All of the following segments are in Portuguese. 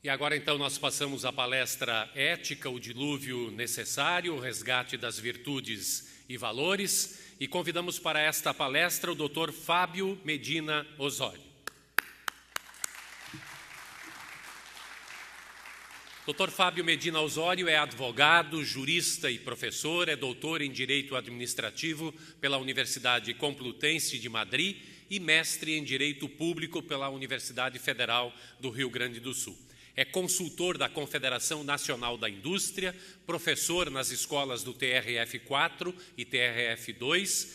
E agora, então, nós passamos à palestra Ética, o dilúvio necessário, o resgate das virtudes e valores, e convidamos para esta palestra o Dr. Fábio Medina Osório. Dr. Fábio Medina Osório é advogado, jurista e professor, é doutor em Direito Administrativo pela Universidade Complutense de Madrid e mestre em Direito Público pela Universidade Federal do Rio Grande do Sul. É consultor da Confederação Nacional da Indústria, professor nas escolas do TRF4 e TRF2,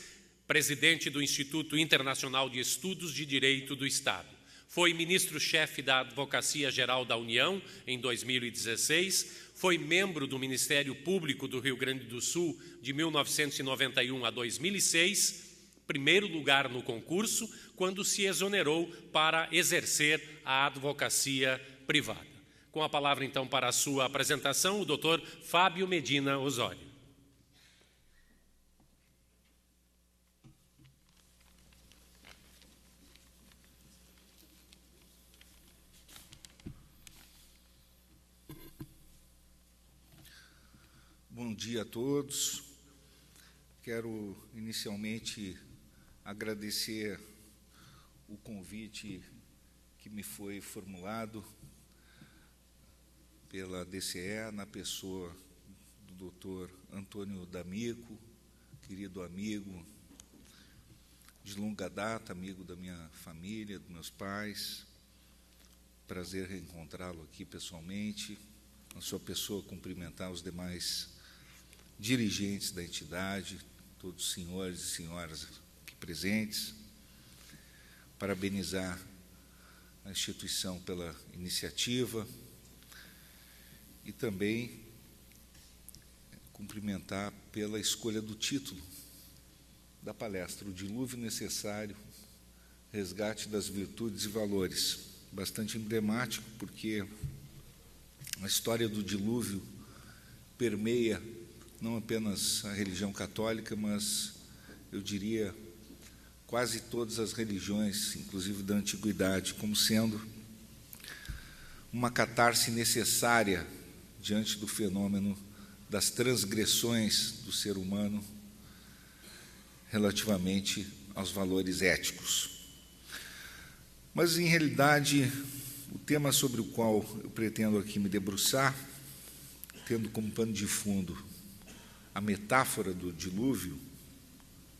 presidente do Instituto Internacional de Estudos de Direito do Estado. Foi ministro-chefe da Advocacia Geral da União em 2016, foi membro do Ministério Público do Rio Grande do Sul de 1991 a 2006, primeiro lugar no concurso, quando se exonerou para exercer a advocacia privada. Com a palavra, então, para a sua apresentação, o Dr. Fábio Medina Osório. Bom dia a todos. Quero inicialmente agradecer o convite que me foi formulado pela DCE, na pessoa do Dr. Antônio D'Amico, querido amigo de longa data, amigo da minha família, dos meus pais. Prazer reencontrá-lo aqui pessoalmente. Na sua pessoa, cumprimentar os demais dirigentes da entidade, todos os senhores e senhoras aqui presentes, parabenizar a instituição pela iniciativa e também cumprimentar pela escolha do título da palestra, o dilúvio necessário, resgate das virtudes e valores. Bastante emblemático, porque a história do dilúvio permeia não apenas a religião católica, mas, eu diria, quase todas as religiões, inclusive da antiguidade, como sendo uma catarse necessária diante do fenômeno das transgressões do ser humano relativamente aos valores éticos. Mas, em realidade, o tema sobre o qual eu pretendo aqui me debruçar, tendo como pano de fundo a metáfora do dilúvio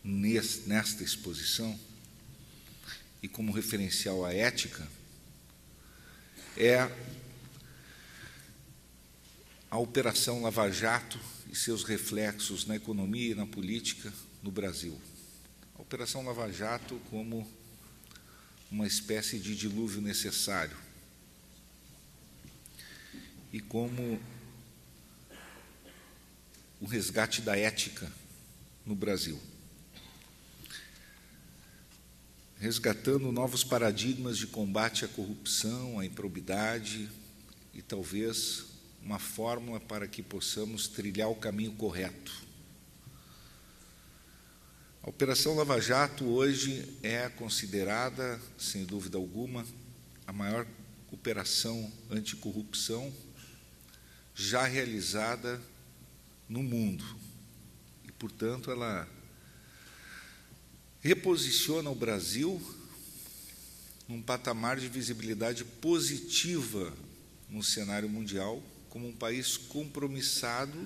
nesta exposição e como referencial à ética, é a Operação Lava Jato e seus reflexos na economia e na política no Brasil. A Operação Lava Jato como uma espécie de dilúvio necessário e como o resgate da ética no Brasil, resgatando novos paradigmas de combate à corrupção, à improbidade e talvez uma fórmula para que possamos trilhar o caminho correto. A Operação Lava Jato hoje é considerada, sem dúvida alguma, a maior operação anticorrupção já realizada no mundo. E, portanto, ela reposiciona o Brasil num patamar de visibilidade positiva no cenário mundial, como um país compromissado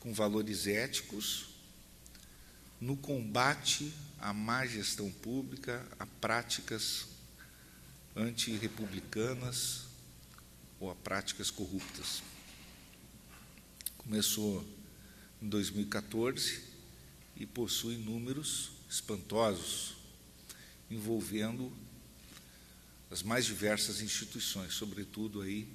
com valores éticos, no combate à má gestão pública, a práticas antirrepublicanas ou a práticas corruptas. Começou em 2014 e possui números espantosos, envolvendo as mais diversas instituições, sobretudo aí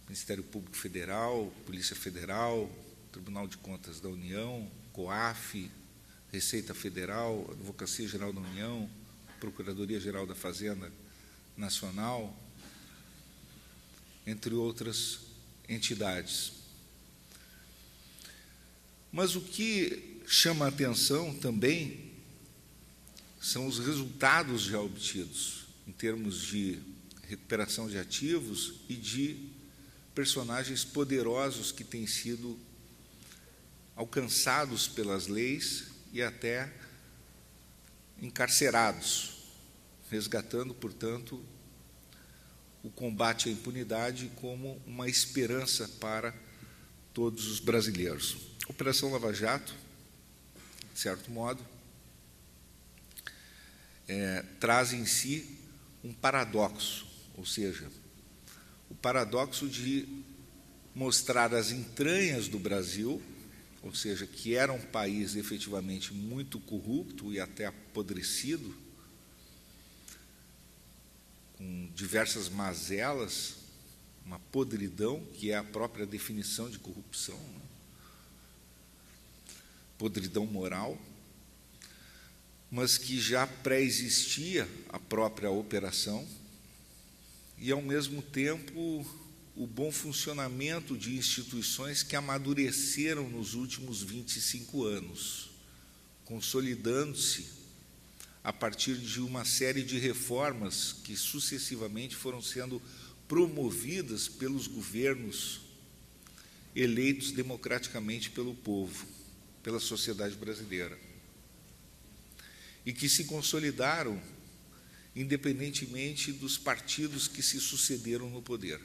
Ministério Público Federal, Polícia Federal, Tribunal de Contas da União, COAF, Receita Federal, Advocacia Geral da União, Procuradoria-Geral da Fazenda Nacional, entre outras entidades. Mas o que chama a atenção também são os resultados já obtidos, em termos de recuperação de ativos e de personagens poderosos que têm sido alcançados pelas leis e até encarcerados, resgatando, portanto, o combate à impunidade como uma esperança para todos os brasileiros. A Operação Lava Jato, de certo modo, traz em si um paradoxo, ou seja, o paradoxo de mostrar as entranhas do Brasil, ou seja, que era um país efetivamente muito corrupto e até apodrecido, com diversas mazelas, uma podridão, que é a própria definição de corrupção, né? Podridão moral, mas que já pré-existia a própria operação, e, ao mesmo tempo, o bom funcionamento de instituições que amadureceram nos últimos 25 anos, consolidando-se a partir de uma série de reformas que sucessivamente foram sendo promovidas pelos governos eleitos democraticamente pelo povo, pela sociedade brasileira, e que se consolidaram independentemente dos partidos que se sucederam no poder.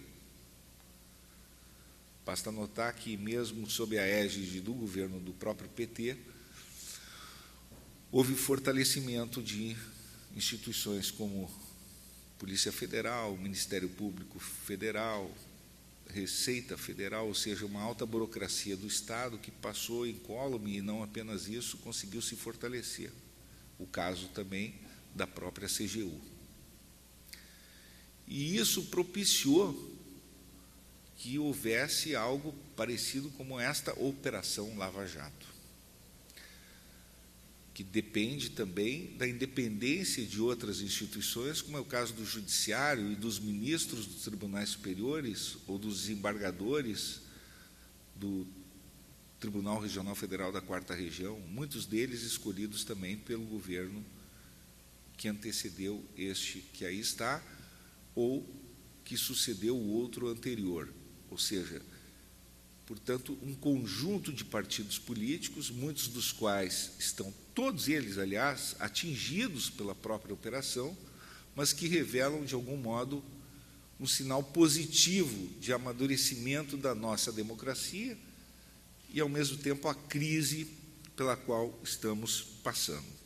Basta notar que, mesmo sob a égide do governo do próprio PT, houve fortalecimento de instituições como Polícia Federal, Ministério Público Federal, Receita Federal, ou seja, uma alta burocracia do Estado que passou incólume, e não apenas isso, conseguiu se fortalecer. O caso também da própria CGU. E isso propiciou que houvesse algo parecido como esta Operação Lava Jato, que depende também da independência de outras instituições, como é o caso do Judiciário e dos ministros dos tribunais superiores ou dos desembargadores do Tribunal Regional Federal da 4ª Região, muitos deles escolhidos também pelo governo que antecedeu este que aí está, ou que sucedeu o outro anterior. Ou seja, portanto, um conjunto de partidos políticos, muitos dos quais estão, todos eles, aliás, atingidos pela própria operação, mas que revelam, de algum modo, um sinal positivo de amadurecimento da nossa democracia e, ao mesmo tempo, a crise pela qual estamos passando.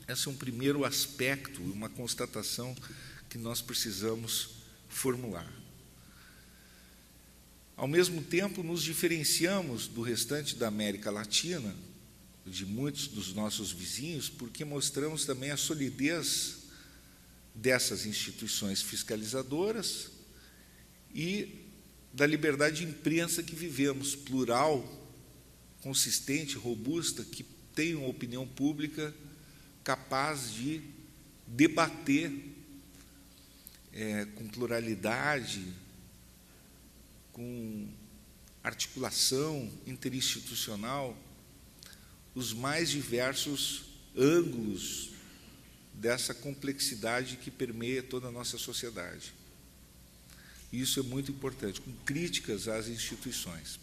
Esse é um primeiro aspecto, uma constatação que nós precisamos formular. Ao mesmo tempo, nos diferenciamos do restante da América Latina, de muitos dos nossos vizinhos, porque mostramos também a solidez dessas instituições fiscalizadoras e da liberdade de imprensa que vivemos, plural, consistente, robusta, que tem uma opinião pública capaz de debater com pluralidade, com articulação interinstitucional, os mais diversos ângulos dessa complexidade que permeia toda a nossa sociedade. Isso é muito importante, com críticas às instituições.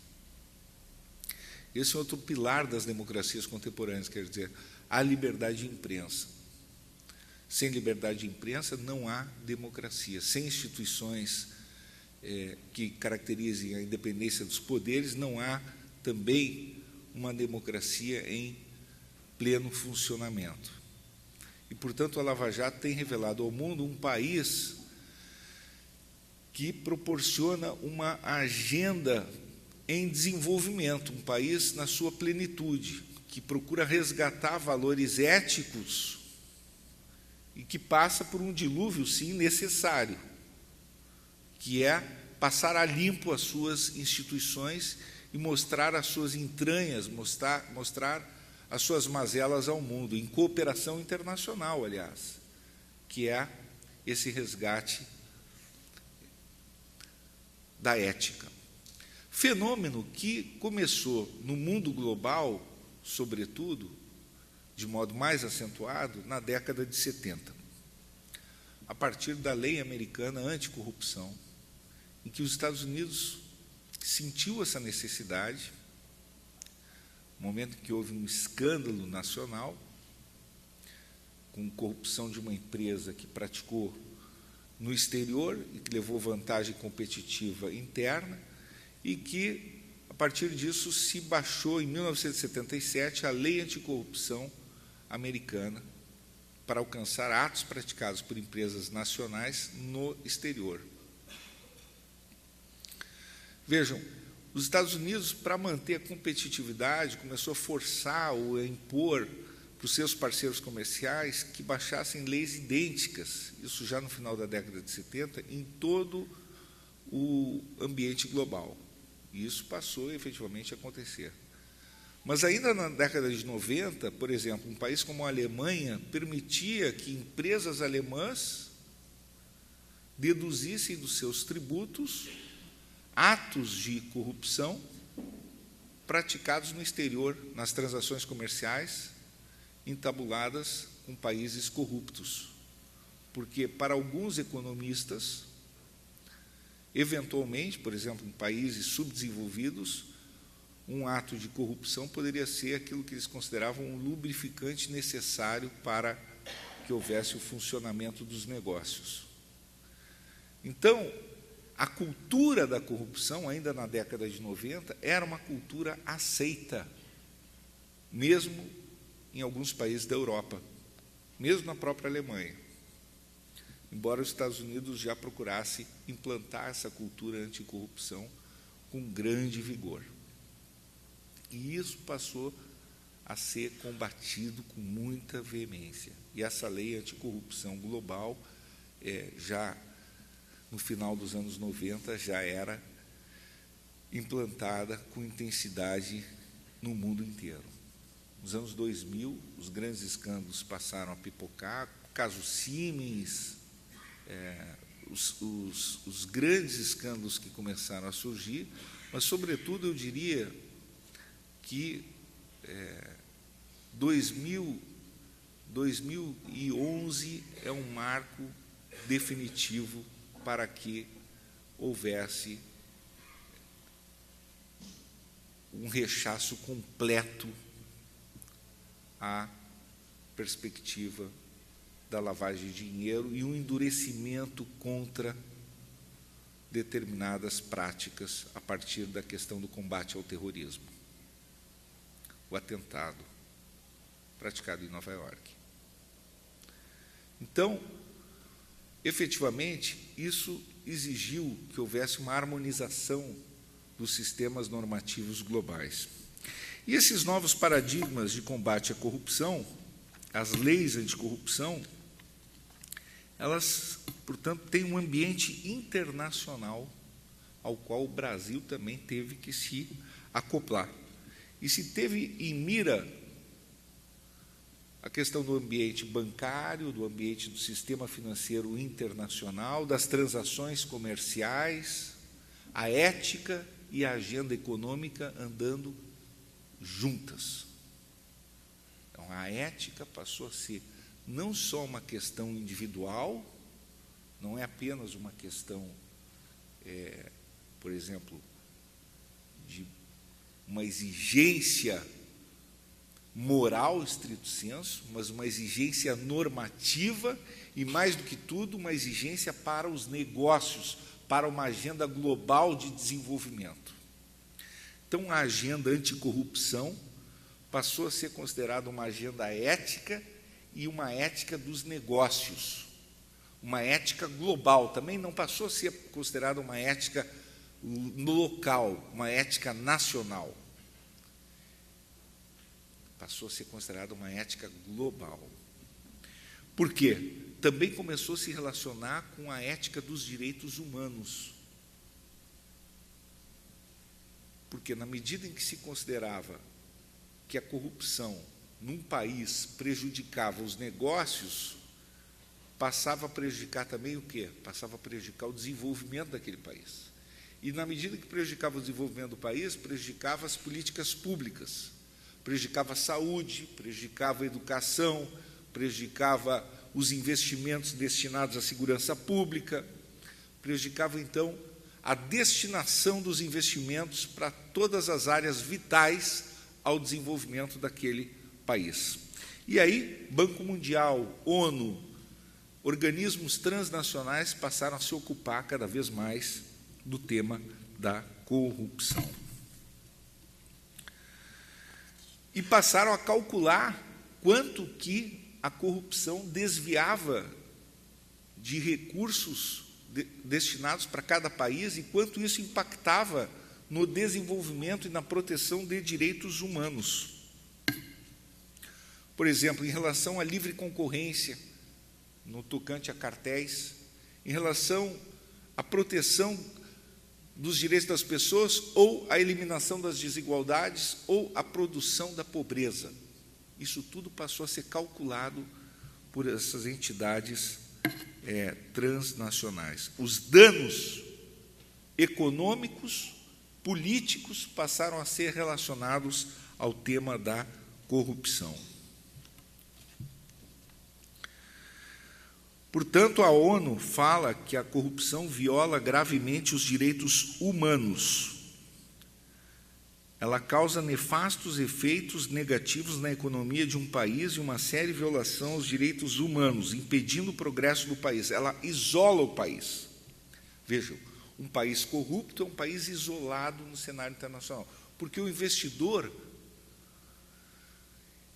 Esse é outro pilar das democracias contemporâneas, quer dizer, a liberdade de imprensa. Sem liberdade de imprensa não há democracia. Sem instituições que caracterizem a independência dos poderes, não há também uma democracia em pleno funcionamento. E, portanto, a Lava Jato tem revelado ao mundo um país que proporciona uma agenda em desenvolvimento, um país na sua plenitude, que procura resgatar valores éticos e que passa por um dilúvio, sim, necessário, que é passar a limpo as suas instituições e mostrar as suas entranhas, mostrar as suas mazelas ao mundo, em cooperação internacional, aliás, que é esse resgate da ética. Fenômeno que começou no mundo global, sobretudo, de modo mais acentuado, na década de 70. a partir da lei americana anticorrupção, em que os Estados Unidos sentiu essa necessidade, no momento em que houve um escândalo nacional, com corrupção de uma empresa que praticou no exterior e que levou vantagem competitiva interna, e que, a partir disso, se baixou, em 1977, a lei anticorrupção americana para alcançar atos praticados por empresas nacionais no exterior. Vejam, os Estados Unidos, para manter a competitividade, começou a forçar ou a impor para os seus parceiros comerciais que baixassem leis idênticas, isso já no final da década de 70, em todo o ambiente global. E isso passou efetivamente a acontecer. Mas ainda na década de 90, por exemplo, um país como a Alemanha permitia que empresas alemãs deduzissem dos seus tributos atos de corrupção praticados no exterior, nas transações comerciais entabuladas com países corruptos. Porque, para alguns economistas, eventualmente, por exemplo, em países subdesenvolvidos, um ato de corrupção poderia ser aquilo que eles consideravam um lubrificante necessário para que houvesse o funcionamento dos negócios. Então, a cultura da corrupção, ainda na década de 90, era uma cultura aceita, mesmo em alguns países da Europa, mesmo na própria Alemanha, embora os Estados Unidos já procurasse implantar essa cultura anticorrupção com grande vigor. E isso passou a ser combatido com muita veemência. E essa lei anticorrupção global, já no final dos anos 90, já era implantada com intensidade no mundo inteiro. Nos anos 2000, os grandes escândalos passaram a pipocar, o caso Siemens, os grandes escândalos que começaram a surgir, mas, sobretudo, eu diria que 2011 é um marco definitivo para que houvesse um rechaço completo à perspectiva da lavagem de dinheiro e um endurecimento contra determinadas práticas a partir da questão do combate ao terrorismo. O atentado praticado em Nova York. Então, efetivamente, isso exigiu que houvesse uma harmonização dos sistemas normativos globais. E esses novos paradigmas de combate à corrupção, as leis anticorrupção, elas, portanto, têm um ambiente internacional ao qual o Brasil também teve que se acoplar. E se teve em mira a questão do ambiente bancário, do ambiente do sistema financeiro internacional, das transações comerciais, a ética e a agenda econômica andando juntas. Então, a ética passou a ser não só uma questão individual, não é apenas uma questão, por exemplo, de uma exigência moral, estrito senso, mas uma exigência normativa e, mais do que tudo, uma exigência para os negócios, para uma agenda global de desenvolvimento. Então, a agenda anticorrupção passou a ser considerada uma agenda ética e uma ética dos negócios, uma ética global. Também não passou a ser considerada uma ética local, uma ética nacional. Passou a ser considerada uma ética global. Por quê? Também começou a se relacionar com a ética dos direitos humanos. Porque, na medida em que se considerava que a corrupção num país prejudicava os negócios, passava a prejudicar também o quê? Passava a prejudicar o desenvolvimento daquele país. E, na medida que prejudicava o desenvolvimento do país, prejudicava as políticas públicas, prejudicava a saúde, prejudicava a educação, prejudicava os investimentos destinados à segurança pública, prejudicava, então, a destinação dos investimentos para todas as áreas vitais ao desenvolvimento daquele país. E aí, Banco Mundial, ONU, organismos transnacionais passaram a se ocupar cada vez mais do tema da corrupção. E passaram a calcular quanto que a corrupção desviava de recursos destinados para cada país e quanto isso impactava no desenvolvimento e na proteção de direitos humanos. Por exemplo, em relação à livre concorrência, no tocante a cartéis, em relação à proteção dos direitos das pessoas, ou à eliminação das desigualdades, ou à produção da pobreza. Isso tudo passou a ser calculado por essas entidades transnacionais. Os danos econômicos, políticos, passaram a ser relacionados ao tema da corrupção. Portanto, a ONU fala que a corrupção viola gravemente os direitos humanos. Ela causa nefastos efeitos negativos na economia de um país e uma séria violação aos direitos humanos, impedindo o progresso do país. Ela isola o país. Vejam, um país corrupto é um país isolado no cenário internacional, porque o investidor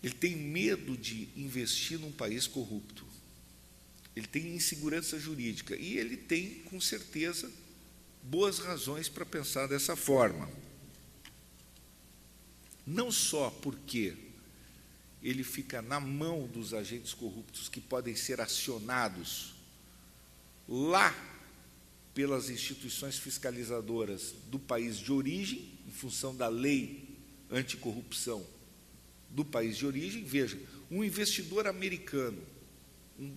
ele tem medo de investir num país corrupto. Ele tem insegurança jurídica e ele tem, com certeza, boas razões para pensar dessa forma. Não só porque ele fica na mão dos agentes corruptos que podem ser acionados lá pelas instituições fiscalizadoras do país de origem, em função da lei anticorrupção do país de origem. Veja, um investidor americano,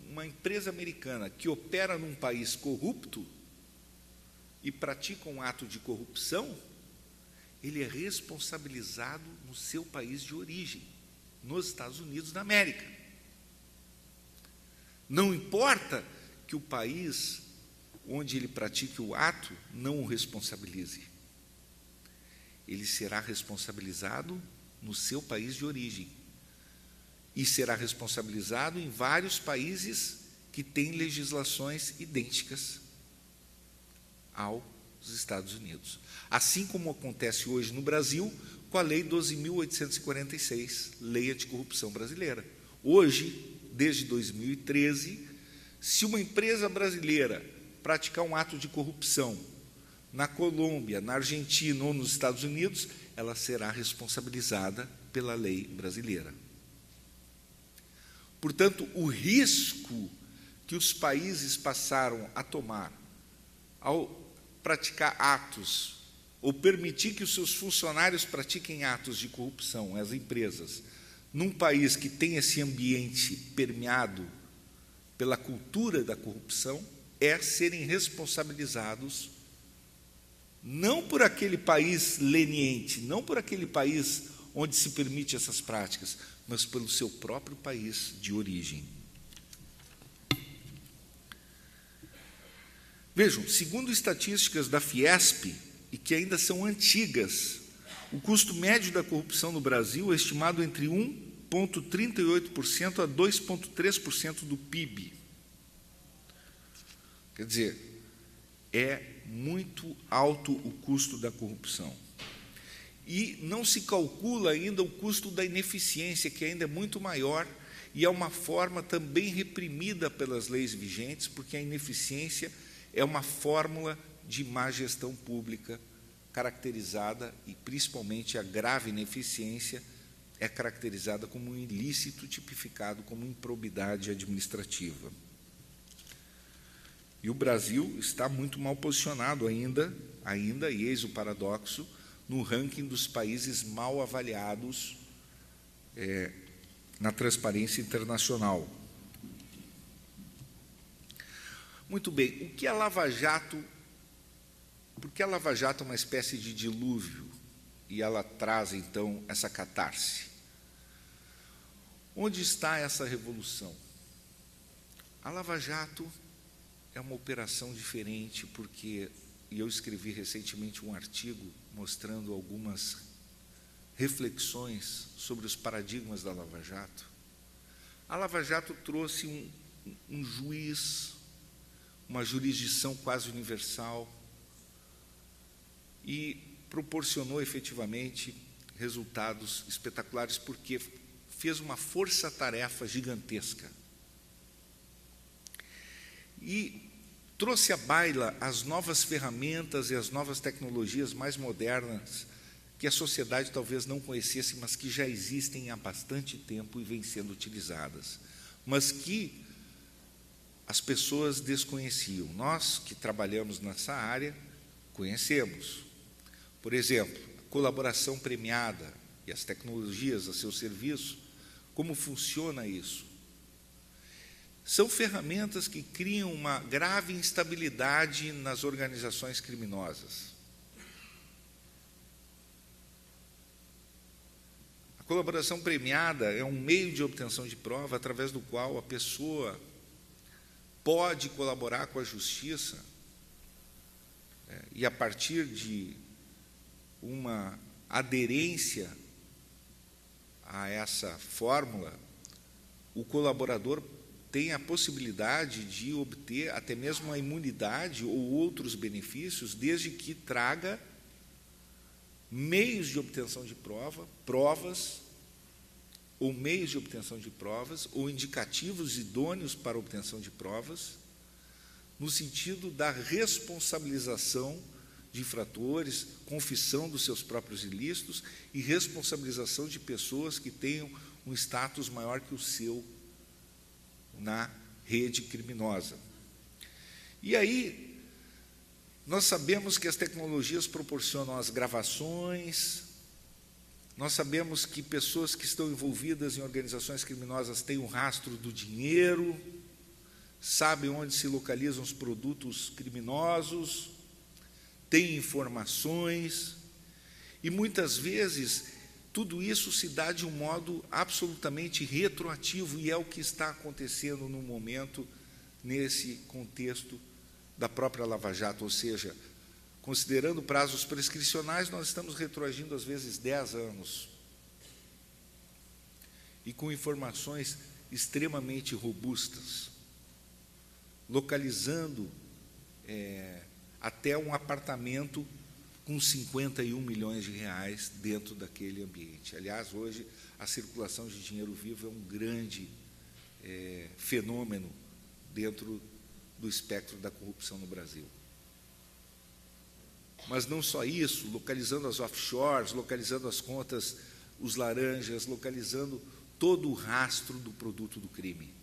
uma empresa americana que opera num país corrupto e pratica um ato de corrupção, ele é responsabilizado no seu país de origem, nos Estados Unidos da América. Não importa que o país onde ele pratique o ato não o responsabilize. Ele será responsabilizado no seu país de origem. E será responsabilizado em vários países que têm legislações idênticas aos Estados Unidos. Assim como acontece hoje no Brasil com a Lei 12.846, Lei Anticorrupção Brasileira. Hoje, desde 2013, se uma empresa brasileira praticar um ato de corrupção na Colômbia, na Argentina ou nos Estados Unidos, ela será responsabilizada pela lei brasileira. Portanto, o risco que os países passaram a tomar ao praticar atos, ou permitir que os seus funcionários pratiquem atos de corrupção, as empresas, num país que tem esse ambiente permeado pela cultura da corrupção, é serem responsabilizados não por aquele país leniente, não por aquele país onde se permite essas práticas, mas pelo seu próprio país de origem. Vejam, segundo estatísticas da Fiesp, e que ainda são antigas, o custo médio da corrupção no Brasil é estimado entre 1,38% a 2,3% do PIB. Quer dizer, é muito alto o custo da corrupção. E não se calcula ainda o custo da ineficiência, que ainda é muito maior, e é uma forma também reprimida pelas leis vigentes, porque a ineficiência é uma fórmula de má gestão pública caracterizada, e principalmente a grave ineficiência é caracterizada como um ilícito tipificado como improbidade administrativa. E o Brasil está muito mal posicionado ainda, e eis o paradoxo, no ranking dos países mal avaliados na transparência internacional. Muito bem, por que a Lava Jato é uma espécie de dilúvio e ela traz, então, essa catarse? Onde está essa revolução? A Lava Jato é uma operação diferente, porque, e eu escrevi recentemente um artigo mostrando algumas reflexões sobre os paradigmas da Lava Jato. A Lava Jato trouxe um juiz, uma jurisdição quase universal, e proporcionou efetivamente resultados espetaculares, porque fez uma força-tarefa gigantesca. E trouxe à baila as novas ferramentas e as novas tecnologias mais modernas que a sociedade talvez não conhecesse, mas que já existem há bastante tempo e vêm sendo utilizadas, mas que as pessoas desconheciam. Nós que trabalhamos nessa área conhecemos. Por exemplo, a colaboração premiada e as tecnologias a seu serviço. Como funciona isso? São ferramentas que criam uma grave instabilidade nas organizações criminosas. A colaboração premiada é um meio de obtenção de prova através do qual a pessoa pode colaborar com a justiça, e a partir de uma aderência a essa fórmula, o colaborador tem a possibilidade de obter até mesmo a imunidade ou outros benefícios, desde que traga meios de obtenção de prova, provas, ou meios de obtenção de provas, ou indicativos idôneos para a obtenção de provas, no sentido da responsabilização de infratores, confissão dos seus próprios ilícitos e responsabilização de pessoas que tenham um status maior que o seu na rede criminosa. E aí, nós sabemos que as tecnologias proporcionam as gravações, nós sabemos que pessoas que estão envolvidas em organizações criminosas têm um rastro do dinheiro, sabem onde se localizam os produtos criminosos, têm informações, e muitas vezes tudo isso se dá de um modo absolutamente retroativo, e é o que está acontecendo no momento, nesse contexto da própria Lava Jato, ou seja, considerando prazos prescricionais, nós estamos retroagindo às vezes 10 anos, e com informações extremamente robustas, localizando até um apartamento com 51 milhões de reais dentro daquele ambiente. Aliás, hoje, a circulação de dinheiro vivo é um grande fenômeno dentro do espectro da corrupção no Brasil. Mas não só isso, localizando as offshores, localizando as contas, os laranjas, localizando todo o rastro do produto do crime.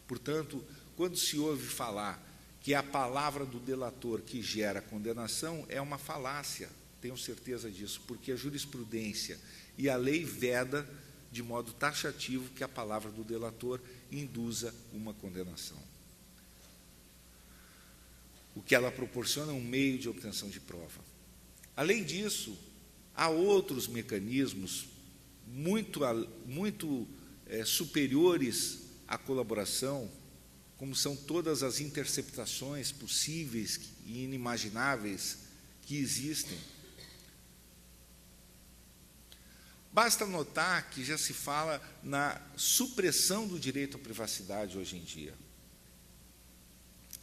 Portanto, quando se ouve falar que a palavra do delator que gera condenação, é uma falácia, tenho certeza disso, porque a jurisprudência e a lei veda de modo taxativo que a palavra do delator induza uma condenação. O que ela proporciona é um meio de obtenção de prova. Além disso, há outros mecanismos muito superiores à colaboração, como são todas as interceptações possíveis e inimagináveis que existem. Basta notar que já se fala na supressão do direito à privacidade hoje em dia.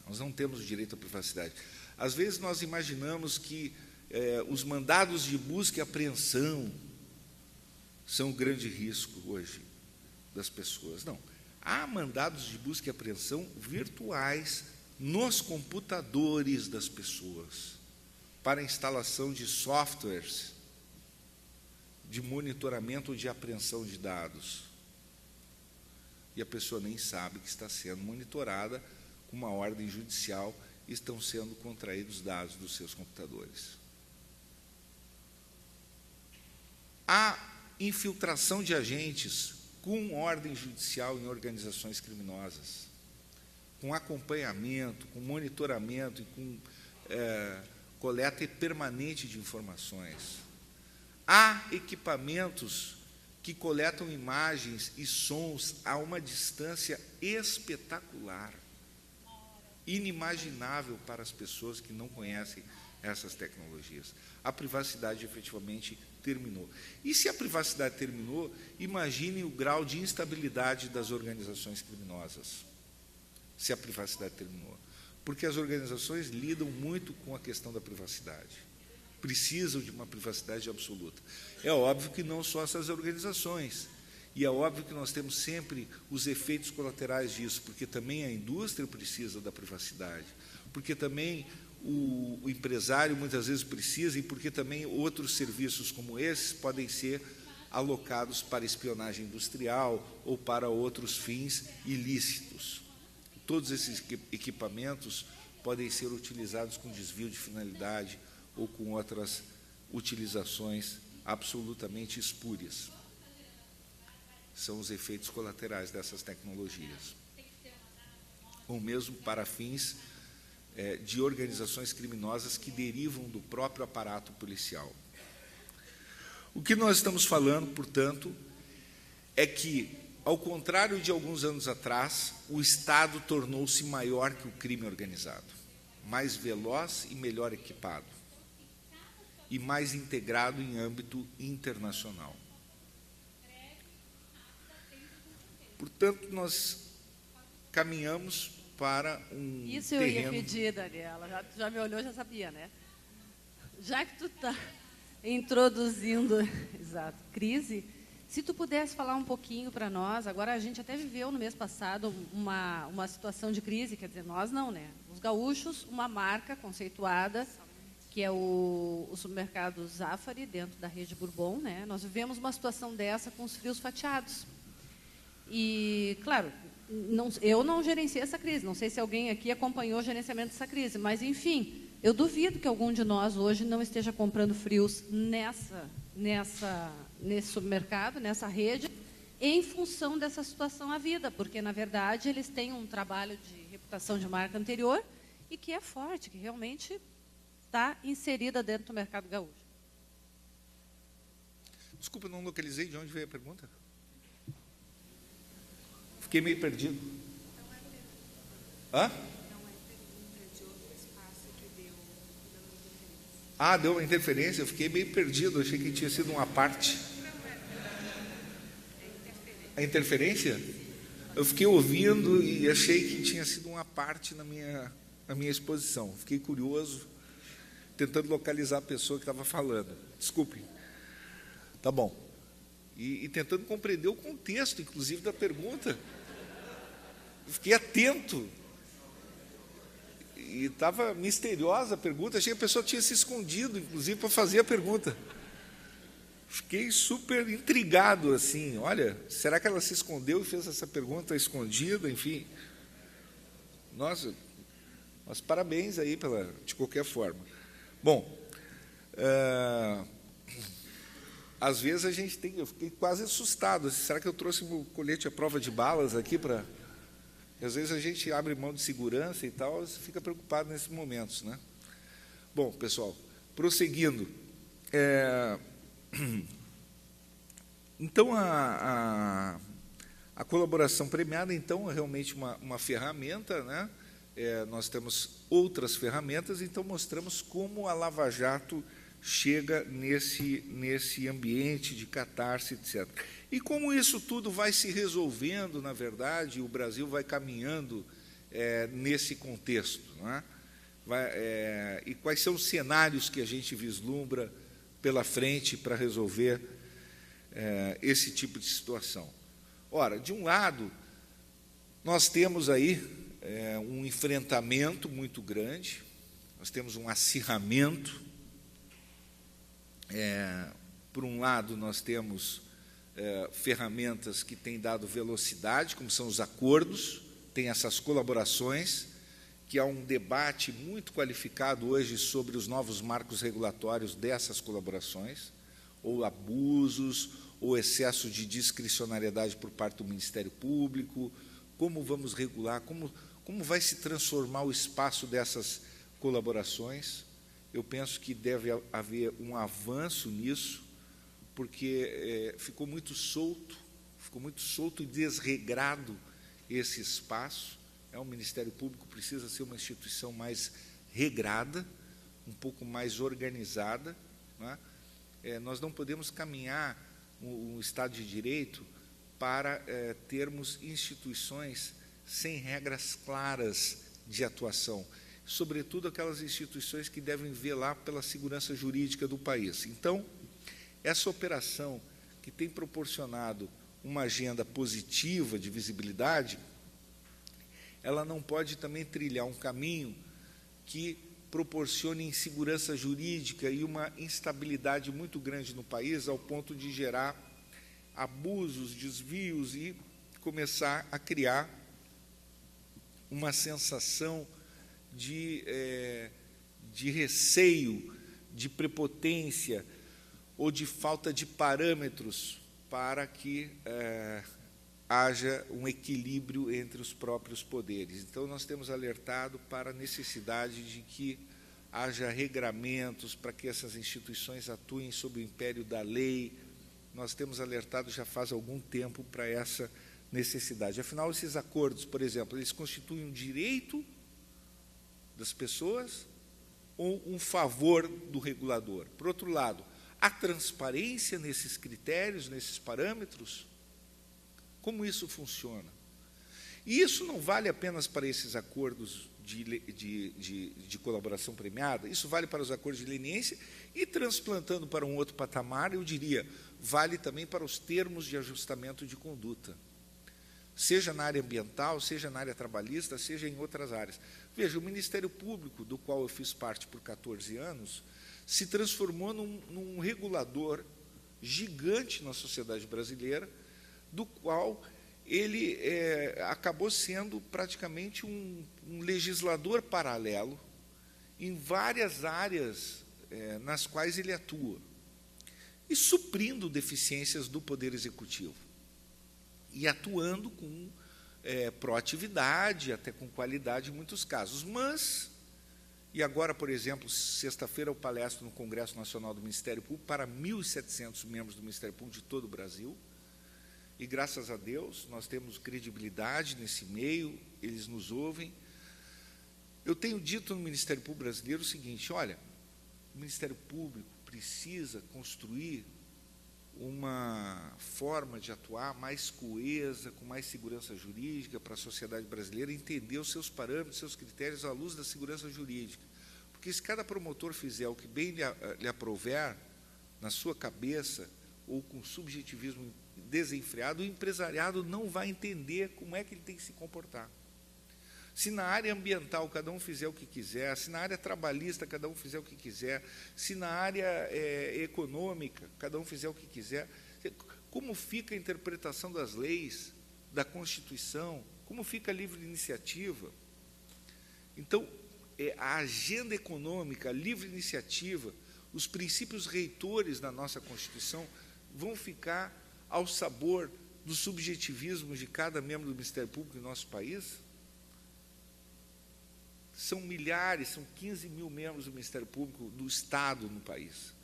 Nós não temos o direito à privacidade. Às vezes nós imaginamos que os mandados de busca e apreensão são um grande risco hoje das pessoas. Não. Há mandados de busca e apreensão virtuais nos computadores das pessoas para a instalação de softwares de monitoramento ou de apreensão de dados. E a pessoa nem sabe que está sendo monitorada com uma ordem judicial e estão sendo contraídos dados dos seus computadores. Há infiltração de agentes com ordem judicial em organizações criminosas, com acompanhamento, com monitoramento e com coleta permanente de informações. Há equipamentos que coletam imagens e sons a uma distância espetacular, inimaginável para as pessoas que não conhecem essas tecnologias. A privacidade efetivamente terminou. E se a privacidade terminou, imagine o grau de instabilidade das organizações criminosas, se a privacidade terminou. Porque as organizações lidam muito com a questão da privacidade, precisam de uma privacidade absoluta. É óbvio que não só essas organizações, e é óbvio que nós temos sempre os efeitos colaterais disso, porque também a indústria precisa da privacidade, porque também o empresário muitas vezes precisa, e porque também outros serviços como esses podem ser alocados para espionagem industrial ou para outros fins ilícitos. Todos esses equipamentos podem ser utilizados com desvio de finalidade ou com outras utilizações absolutamente espúrias. São os efeitos colaterais dessas tecnologias. Ou mesmo para fins de organizações criminosas que derivam do próprio aparato policial. O que nós estamos falando, portanto, é que, ao contrário de alguns anos atrás, o Estado tornou-se maior que o crime organizado, mais veloz e melhor equipado, e mais integrado em âmbito internacional. Portanto, nós caminhamos para um Isso eu terreno... ia pedir, Daniela, já me olhou, já sabia, né? Já que tu está introduzindo, exato, crise, se tu pudesse falar um pouquinho para nós, agora a gente até viveu no mês passado uma situação de crise, quer dizer, nós não, né? Os gaúchos, uma marca conceituada, que é o supermercado Zafari, dentro da rede Bourbon, né? Nós vivemos uma situação dessa com os frios fatiados. E, claro, eu não gerenciei essa crise, não sei se alguém aqui acompanhou o gerenciamento dessa crise, mas, enfim, eu duvido que algum de nós hoje não esteja comprando frios nesse supermercado, nessa rede, em função dessa situação à vida, porque, na verdade, eles têm um trabalho de reputação de marca anterior e que é forte, que realmente está inserida dentro do mercado gaúcho. Desculpa, não localizei de onde veio a pergunta. Fiquei meio perdido. Hã? Ah, deu uma interferência, eu fiquei meio perdido, achei que tinha sido uma parte. A interferência? Eu fiquei ouvindo e achei que tinha sido uma parte na minha exposição. Fiquei curioso, tentando localizar a pessoa que estava falando. Desculpe. Tá bom. E tentando compreender o contexto, inclusive, da pergunta. Eu fiquei atento. E estava misteriosa a pergunta, achei que a pessoa tinha se escondido, inclusive, para fazer a pergunta. Fiquei super intrigado, assim, olha, será que ela se escondeu e fez essa pergunta escondida, enfim. Nossa, mas parabéns aí, de qualquer forma. Bom, às vezes eu fiquei quase assustado, será que eu trouxe meu colete à prova de balas aqui para... Às vezes a gente abre mão de segurança e tal, você fica preocupado nesses momentos, né? Bom, pessoal, prosseguindo. Então, a colaboração premiada, então, é realmente uma ferramenta, né? Nós temos outras ferramentas, então mostramos como a Lava Jato chega nesse ambiente de catarse, etc. E como isso tudo vai se resolvendo, na verdade, o Brasil vai caminhando nesse contexto, né? E quais são os cenários que a gente vislumbra pela frente para resolver esse tipo de situação? Ora, de um lado, nós temos aí um enfrentamento muito grande, nós temos um acirramento. Por um lado, nós temos ferramentas que têm dado velocidade, como são os acordos, tem essas colaborações, que há um debate muito qualificado hoje sobre os novos marcos regulatórios dessas colaborações, ou abusos, ou excesso de discricionariedade por parte do Ministério Público, como vamos regular, como vai se transformar o espaço dessas colaborações. Eu penso que deve haver um avanço nisso, porque ficou muito solto e desregrado esse espaço. O Ministério Público precisa ser uma instituição mais regrada, um pouco mais organizada, né? Nós não podemos caminhar um Estado de Direito para termos instituições sem regras claras de atuação, sobretudo aquelas instituições que devem velar pela segurança jurídica do país. Então, essa operação que tem proporcionado uma agenda positiva de visibilidade, ela não pode também trilhar um caminho que proporcione insegurança jurídica e uma instabilidade muito grande no país, ao ponto de gerar abusos, desvios e começar a criar uma sensação de receio, de prepotência ou de falta de parâmetros para que haja um equilíbrio entre os próprios poderes. Então, nós temos alertado para a necessidade de que haja regramentos para que essas instituições atuem sob o império da lei. Nós temos alertado já faz algum tempo para essa necessidade. Afinal, esses acordos, por exemplo, eles constituem um direito das pessoas ou um favor do regulador? Por outro lado, há transparência nesses critérios, nesses parâmetros? Como isso funciona? E isso não vale apenas para esses acordos de colaboração premiada, isso vale para os acordos de leniência e, transplantando para um outro patamar, eu diria, vale também para os termos de ajustamento de conduta, seja na área ambiental, seja na área trabalhista, seja em outras áreas. Veja, o Ministério Público, do qual eu fiz parte por 14 anos, se transformou num regulador gigante na sociedade brasileira, do qual ele acabou sendo praticamente um legislador paralelo em várias áreas nas quais ele atua, e suprindo deficiências do Poder Executivo, e atuando com proatividade, até com qualidade em muitos casos. Mas, e agora, por exemplo, sexta-feira eu palestro no Congresso Nacional do Ministério Público para 1.700 membros do Ministério Público de todo o Brasil, e, graças a Deus, nós temos credibilidade nesse meio, eles nos ouvem. Eu tenho dito no Ministério Público brasileiro o seguinte: olha, o Ministério Público precisa construir uma forma de atuar mais coesa, com mais segurança jurídica para a sociedade brasileira, entender os seus parâmetros, seus critérios à luz da segurança jurídica. Porque se cada promotor fizer o que bem lhe aprouver, na sua cabeça, ou com subjetivismo desenfreado, o empresariado não vai entender como é que ele tem que se comportar. Se na área ambiental cada um fizer o que quiser, se na área trabalhista cada um fizer o que quiser, se na área econômica cada um fizer o que quiser, como fica a interpretação das leis, da Constituição, como fica a livre iniciativa? Então, a agenda econômica, a livre iniciativa, os princípios reitores da nossa Constituição vão ficar ao sabor do subjetivismo de cada membro do Ministério Público em nosso país? São milhares, são 15 mil membros do Ministério Público do Estado no país.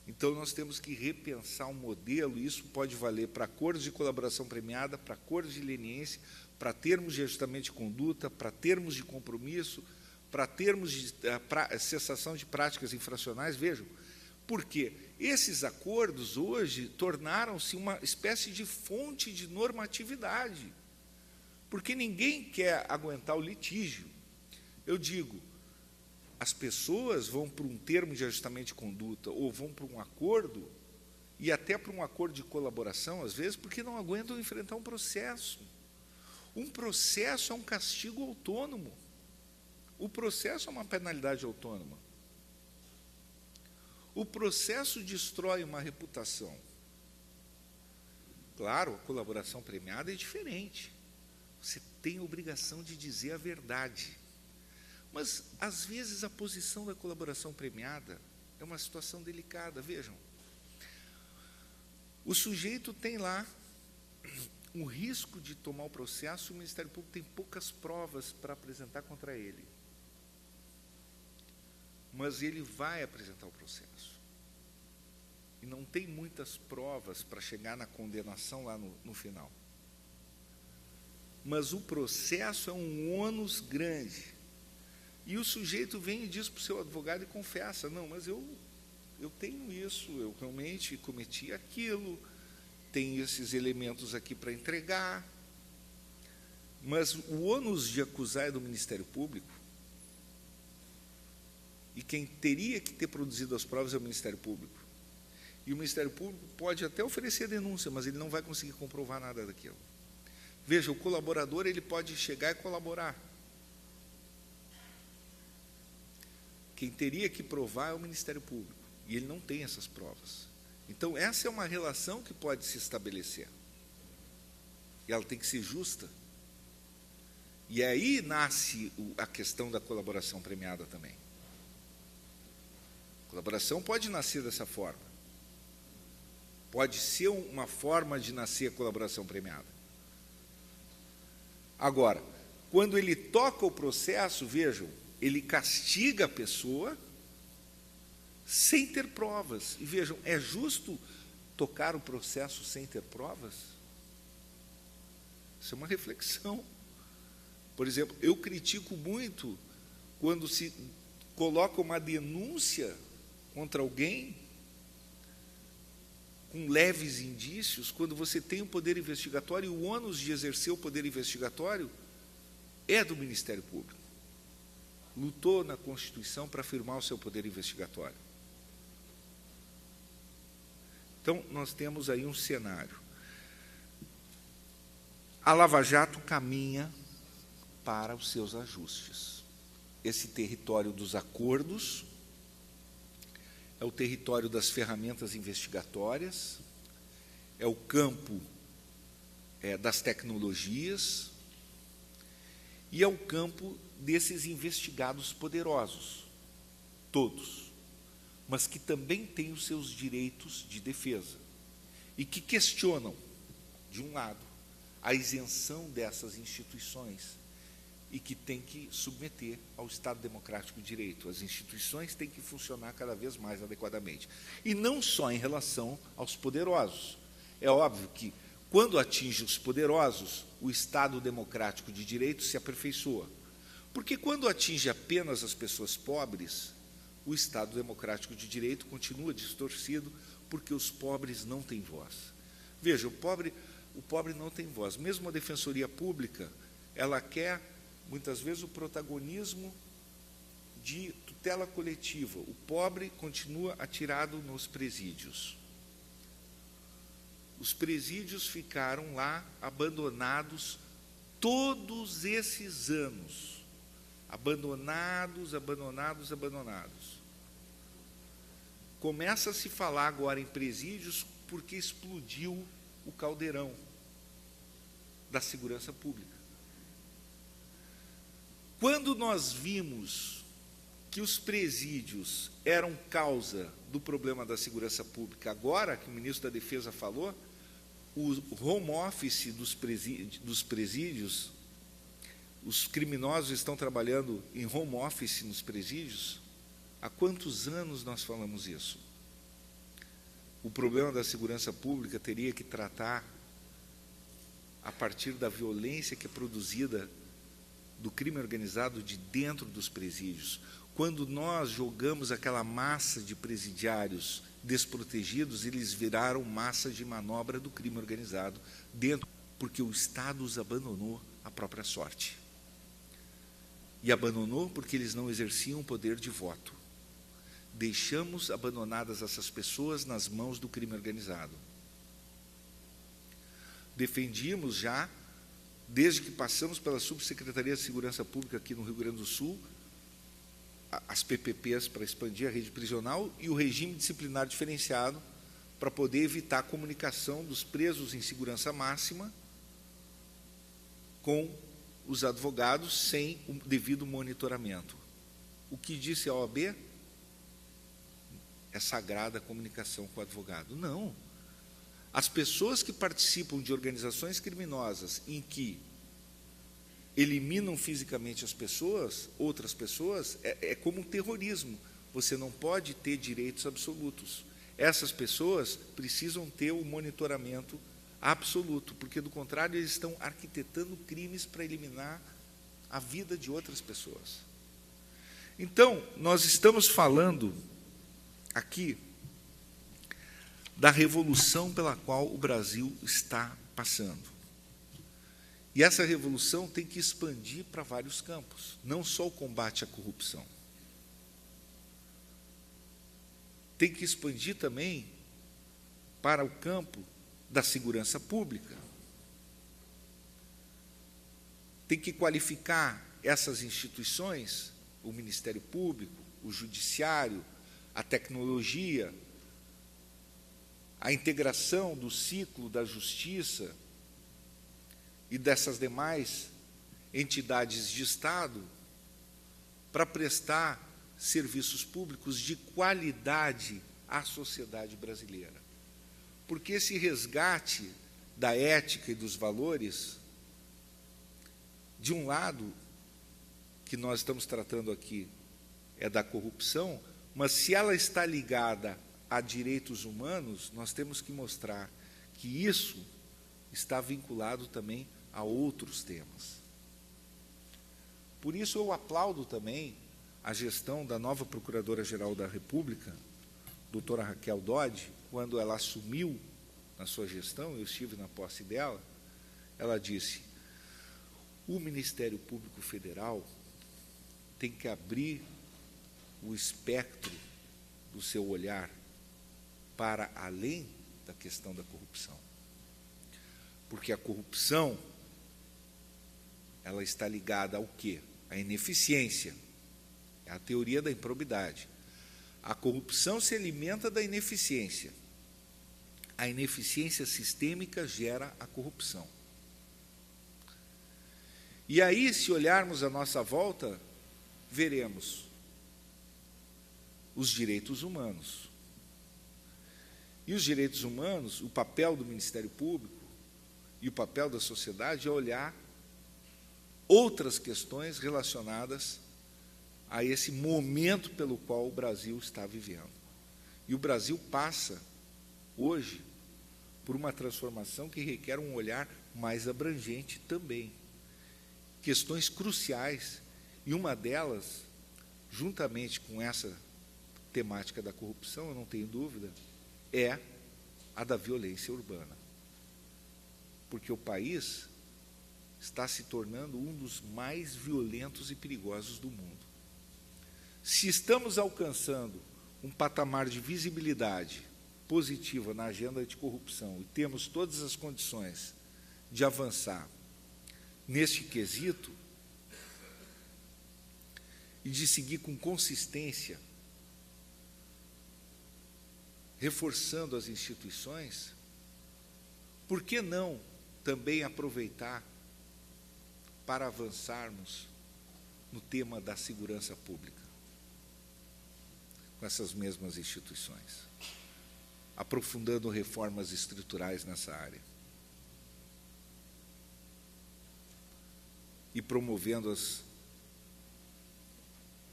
Então, nós temos que repensar um modelo, e isso pode valer para acordos de colaboração premiada, para acordos de leniência, para termos de ajustamento de conduta, para termos de compromisso, para termos de cessação de práticas infracionais. Vejam, porque esses acordos hoje tornaram-se uma espécie de fonte de normatividade, porque ninguém quer aguentar o litígio. Eu digo, as pessoas vão para um termo de ajustamento de conduta ou vão para um acordo, e até para um acordo de colaboração, às vezes, porque não aguentam enfrentar um processo. Um processo é um castigo autônomo. O processo é uma penalidade autônoma. O processo destrói uma reputação. Claro, a colaboração premiada é diferente. Você tem a obrigação de dizer a verdade. Mas, às vezes, a posição da colaboração premiada é uma situação delicada. Vejam, o sujeito tem lá um risco de tomar o processo, o Ministério Público tem poucas provas para apresentar contra ele. Mas ele vai apresentar o processo. e não tem muitas provas para chegar na condenação lá no final. Mas o processo é um ônus grande. E o sujeito vem e diz para o seu advogado e confessa: não, mas eu tenho isso, eu realmente cometi aquilo, tenho esses elementos aqui para entregar. Mas o ônus de acusar é do Ministério Público, e quem teria que ter produzido as provas é o Ministério Público. E o Ministério Público pode até oferecer denúncia, mas ele não vai conseguir comprovar nada daquilo. Veja, o colaborador, ele pode chegar e colaborar. Quem teria que provar é o Ministério Público, e ele não tem essas provas. Então, essa é uma relação que pode se estabelecer. E ela tem que ser justa. E aí nasce a questão da colaboração premiada também. A colaboração pode nascer dessa forma. Pode ser uma forma de nascer a colaboração premiada. Agora, quando ele toca o processo, vejam, ele castiga a pessoa sem ter provas. E vejam, é justo tocar o processo sem ter provas? Isso é uma reflexão. Por exemplo, eu critico muito quando se coloca uma denúncia contra alguém com leves indícios, quando você tem o poder investigatório, e o ônus de exercer o poder investigatório é do Ministério Público. Lutou na Constituição para afirmar o seu poder investigatório. Então, nós temos aí um cenário. A Lava Jato caminha para os seus ajustes. Esse território dos acordos é o território das ferramentas investigatórias, é o campo das tecnologias e é o campo desses investigados poderosos, todos, mas que também têm os seus direitos de defesa e que questionam, de um lado, a isenção dessas instituições e que tem que submeter ao Estado Democrático de Direito. As instituições têm que funcionar cada vez mais adequadamente. E não só em relação aos poderosos. É óbvio que, quando atinge os poderosos, o Estado Democrático de Direito se aperfeiçoa. Porque quando atinge apenas as pessoas pobres, o Estado Democrático de Direito continua distorcido, porque os pobres não têm voz. Veja, o pobre não tem voz. Mesmo a Defensoria Pública, ela quer muitas vezes o protagonismo de tutela coletiva. O pobre continua atirado nos presídios. Os presídios ficaram lá abandonados todos esses anos. Abandonados. Começa a se falar agora em presídios porque explodiu o caldeirão da segurança pública. Quando nós vimos que os presídios eram causa do problema da segurança pública, agora que o ministro da Defesa falou, o home office dos presídios, os criminosos estão trabalhando em home office nos presídios. Há quantos anos nós falamos isso? O problema da segurança pública teria que tratar a partir da violência que é produzida do crime organizado de dentro dos presídios. Quando nós jogamos aquela massa de presidiários desprotegidos, eles viraram massa de manobra do crime organizado dentro, porque o Estado os abandonou à própria sorte. E abandonou porque eles não exerciam o poder de voto. Deixamos abandonadas essas pessoas nas mãos do crime organizado. Defendíamos já, desde que passamos pela Subsecretaria de Segurança Pública aqui no Rio Grande do Sul, as PPPs para expandir a rede prisional e o regime disciplinar diferenciado para poder evitar a comunicação dos presos em segurança máxima com os advogados sem o devido monitoramento. O que disse a OAB? É sagrada a comunicação com o advogado. Não. As pessoas que participam de organizações criminosas em que eliminam fisicamente as pessoas, outras pessoas, é como um terrorismo. Você não pode ter direitos absolutos. essas pessoas precisam ter o monitoramento absoluto, porque, do contrário, eles estão arquitetando crimes para eliminar a vida de outras pessoas. Então, nós estamos falando aqui da revolução pela qual o Brasil está passando. E essa revolução tem que expandir para vários campos, não só o combate à corrupção. Tem que expandir também para o campo da segurança pública. Tem que qualificar essas instituições, o Ministério Público, o Judiciário, a tecnologia, a integração do ciclo da justiça e dessas demais entidades de Estado para prestar serviços públicos de qualidade à sociedade brasileira. Porque esse resgate da ética e dos valores, de um lado, que nós estamos tratando aqui, é da corrupção, mas se ela está ligada a direitos humanos, nós temos que mostrar que isso está vinculado também a outros temas. Por isso eu aplaudo também a gestão da nova Procuradora-Geral da República, doutora Raquel Dodge, quando ela assumiu na sua gestão, eu estive na posse dela, ela disse: o Ministério Público Federal tem que abrir o espectro do seu olhar para além da questão da corrupção. Porque a corrupção, ela está ligada ao quê? À ineficiência. É a teoria da improbidade. A corrupção se alimenta da ineficiência. A ineficiência sistêmica gera a corrupção. E aí, se olharmos à nossa volta, veremos os direitos humanos. E os direitos humanos, o papel do Ministério Público e o papel da sociedade é olhar outras questões relacionadas a esse momento pelo qual o Brasil está vivendo. E o Brasil passa, hoje, por uma transformação que requer um olhar mais abrangente também. Questões cruciais, e uma delas, juntamente com essa temática da corrupção, eu não tenho dúvida, é a da violência urbana. Porque o país está se tornando um dos mais violentos e perigosos do mundo. Se estamos alcançando um patamar de visibilidade positiva na agenda anticorrupção e temos todas as condições de avançar neste quesito e de seguir com consistência, reforçando as instituições, por que não também aproveitar para avançarmos no tema da segurança pública com essas mesmas instituições, aprofundando reformas estruturais nessa área e promovendo as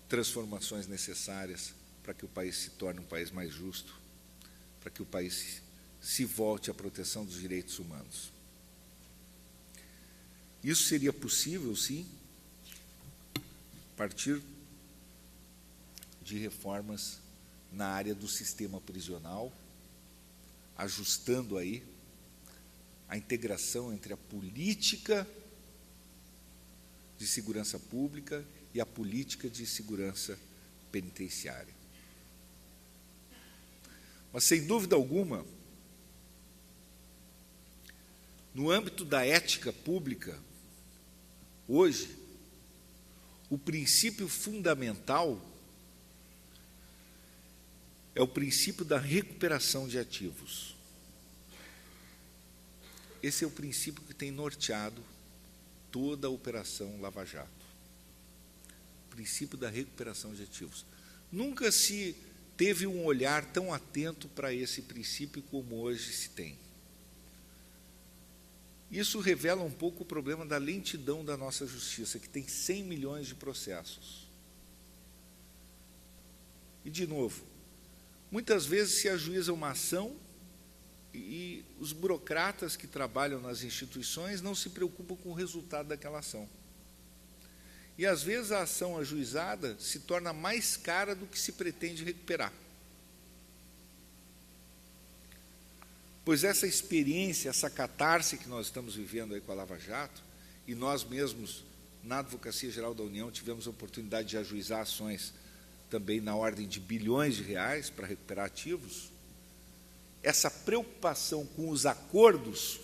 transformações necessárias para que o país se torne um país mais justo, para que o país se volte à proteção dos direitos humanos. Isso seria possível, sim, a partir de reformas na área do sistema prisional, ajustando aí a integração entre a política de segurança pública e a política de segurança penitenciária. Mas, sem dúvida alguma, no âmbito da ética pública, hoje, o princípio fundamental é o princípio da recuperação de ativos. Esse é o princípio que tem norteado toda a Operação Lava Jato. O princípio da recuperação de ativos. Nunca se teve um olhar tão atento para esse princípio como hoje se tem. Isso revela um pouco o problema da lentidão da nossa justiça, que tem 100 milhões de processos. E, de novo, muitas vezes se ajuiza uma ação e os burocratas que trabalham nas instituições não se preocupam com o resultado daquela ação. E, às vezes, a ação ajuizada se torna mais cara do que se pretende recuperar. Pois essa experiência, essa catarse que nós estamos vivendo aí com a Lava Jato, e nós mesmos, na Advocacia Geral da União, tivemos a oportunidade de ajuizar ações também na ordem de bilhões de reais para recuperar ativos, essa preocupação com os acordos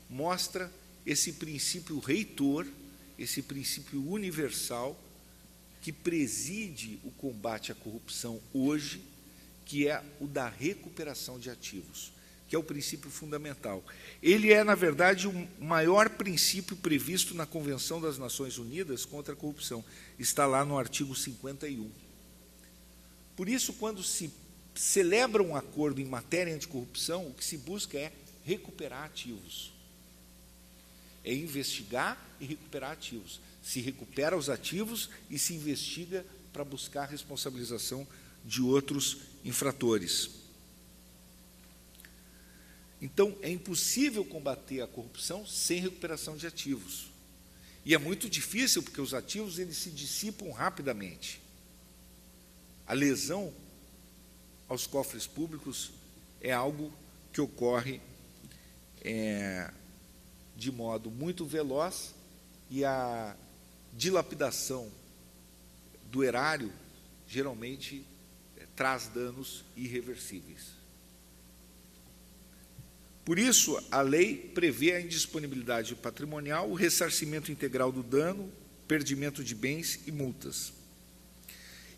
mostra esse princípio reitor, esse princípio universal que preside o combate à corrupção hoje, que é o da recuperação de ativos, que é o princípio fundamental. Ele é, na verdade, o maior princípio previsto na Convenção das Nações Unidas contra a Corrupção. Está lá no artigo 51. Por isso, quando se celebra um acordo em matéria anticorrupção, o que se busca é recuperar ativos. É investigar e recuperar ativos. Se recupera os ativos e se investiga para buscar a responsabilização de outros infratores. Então, é impossível combater a corrupção sem recuperação de ativos. E é muito difícil, porque os ativos eles se dissipam rapidamente. A lesão aos cofres públicos é algo que ocorre de modo muito veloz, e a dilapidação do erário geralmente traz danos irreversíveis. Por isso, a lei prevê a indisponibilidade patrimonial, o ressarcimento integral do dano, perdimento de bens e multas.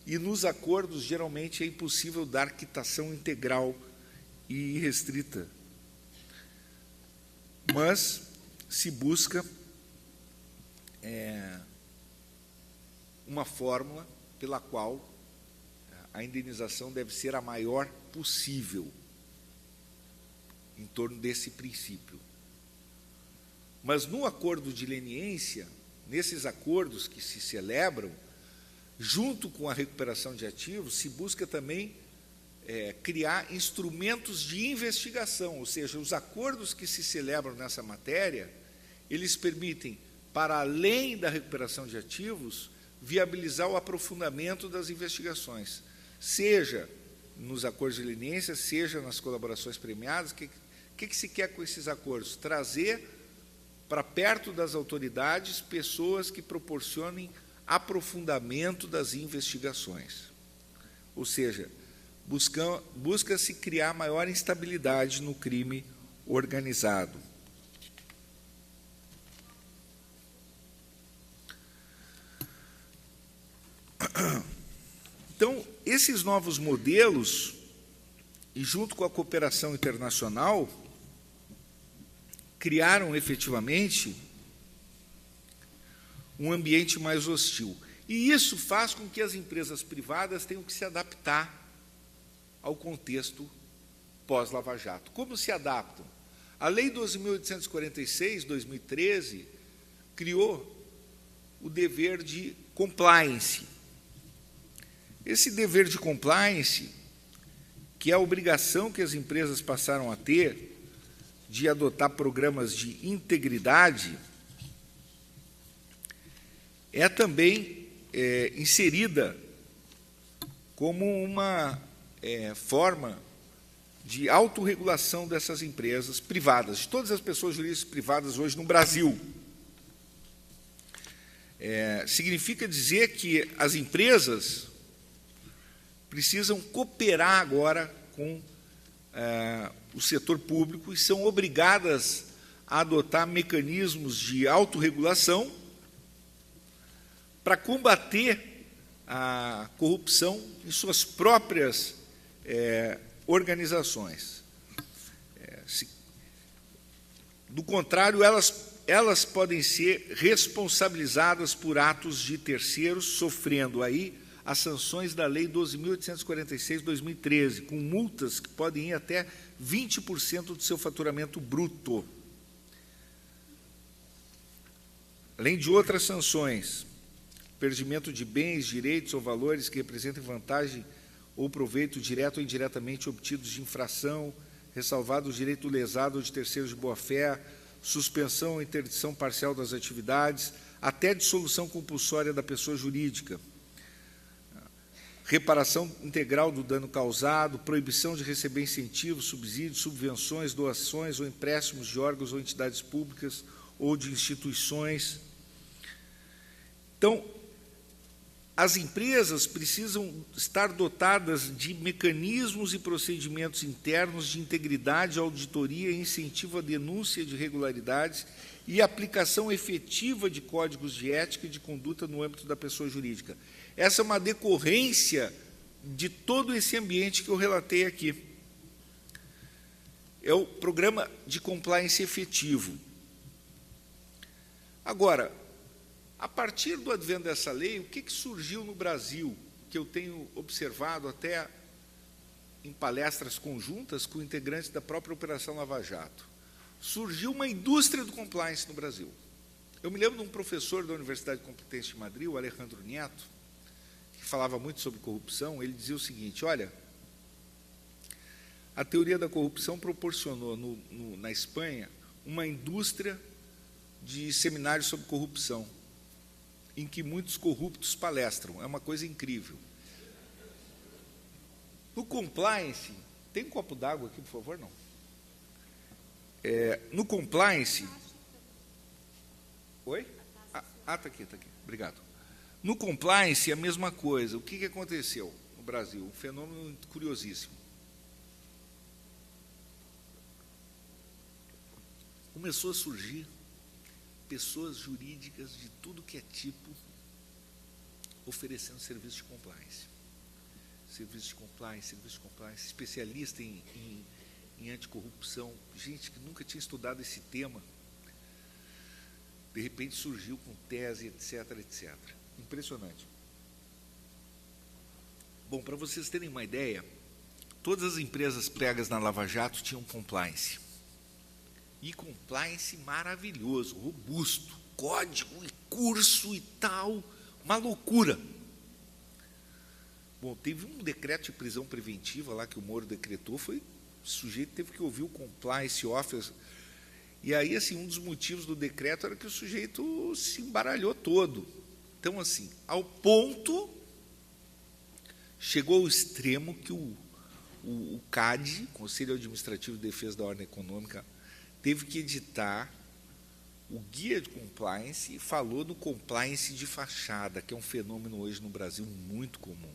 E nos acordos, geralmente, é impossível dar quitação integral e irrestrita, mas se busca uma fórmula pela qual a indenização deve ser a maior possível, em torno desse princípio. Mas no acordo de leniência, nesses acordos que se celebram, junto com a recuperação de ativos, se busca também criar instrumentos de investigação, ou seja, os acordos que se celebram nessa matéria, eles permitem, para além da recuperação de ativos, viabilizar o aprofundamento das investigações, seja nos acordos de leniência, seja nas colaborações premiadas. O que se quer com esses acordos? Trazer para perto das autoridades pessoas que proporcionem aprofundamento das investigações. Ou seja, busca-se criar maior instabilidade no crime organizado. Então, esses novos modelos, e junto com a cooperação internacional, criaram efetivamente um ambiente mais hostil. E isso faz com que as empresas privadas tenham que se adaptar ao contexto pós-Lava Jato. Como se adaptam? A Lei 12.846, 2013, criou o dever de compliance. Esse dever de compliance, que é a obrigação que as empresas passaram a ter de adotar programas de integridade, é também inserida como uma forma de autorregulação dessas empresas privadas, de todas as pessoas jurídicas privadas hoje no Brasil. Significa dizer que as empresas precisam cooperar agora com o setor público e são obrigadas a adotar mecanismos de autorregulação para combater a corrupção em suas próprias organizações. Do contrário, elas podem ser responsabilizadas por atos de terceiros, sofrendo aí as sanções da Lei 12.846, 2013, com multas que podem ir até 20% do seu faturamento bruto. Além de outras sanções. perdimento de bens, direitos ou valores que representem vantagem ou proveito direto ou indiretamente obtidos de infração, ressalvado o direito lesado ou de terceiros de boa-fé, suspensão ou interdição parcial das atividades, até dissolução compulsória da pessoa jurídica, reparação integral do dano causado, proibição de receber incentivos, subsídios, subvenções, doações ou empréstimos de órgãos ou entidades públicas ou de instituições. Então, as empresas precisam estar dotadas de mecanismos e procedimentos internos de integridade, auditoria, incentivo à denúncia de irregularidades e aplicação efetiva de códigos de ética e de conduta no âmbito da pessoa jurídica. Essa é uma decorrência de todo esse ambiente que eu relatei aqui. É o programa de compliance efetivo. Agora, a partir do advento dessa lei, o que surgiu no Brasil, que eu tenho observado até em palestras conjuntas com integrantes da própria Operação Lava Jato? Surgiu uma indústria do compliance no Brasil. Eu me lembro de um professor da Universidade Complutense de Madrid, o Alejandro Nieto, que falava muito sobre corrupção. Ele dizia o seguinte: olha, a teoria da corrupção proporcionou na Espanha uma indústria de seminários sobre corrupção, em que muitos corruptos palestram. É uma coisa incrível. No compliance, tem um copo d'água aqui, por favor? Não. No compliance... Oi? Está aqui, está aqui. Obrigado. No compliance, a mesma coisa. O que aconteceu no Brasil? Um fenômeno curiosíssimo. Começou a surgir pessoas jurídicas de tudo que é tipo, oferecendo serviço de compliance. Serviço de compliance, especialista em anticorrupção, gente que nunca tinha estudado esse tema, de repente surgiu com tese, etc, etc. Impressionante. Bom, para vocês terem uma ideia, todas as empresas pegas na Lava Jato tinham compliance. E compliance maravilhoso, robusto, código e curso e tal, uma loucura. Bom, teve um decreto de prisão preventiva lá que o Moro decretou, o sujeito teve que ouvir o compliance officer, e aí, assim, um dos motivos do decreto era que o sujeito se embaralhou todo. Então, assim, ao ponto, chegou ao extremo que o CAD, Conselho Administrativo de Defesa da Ordem Econômica, teve que editar o guia de compliance e falou no compliance de fachada, que é um fenômeno hoje no Brasil muito comum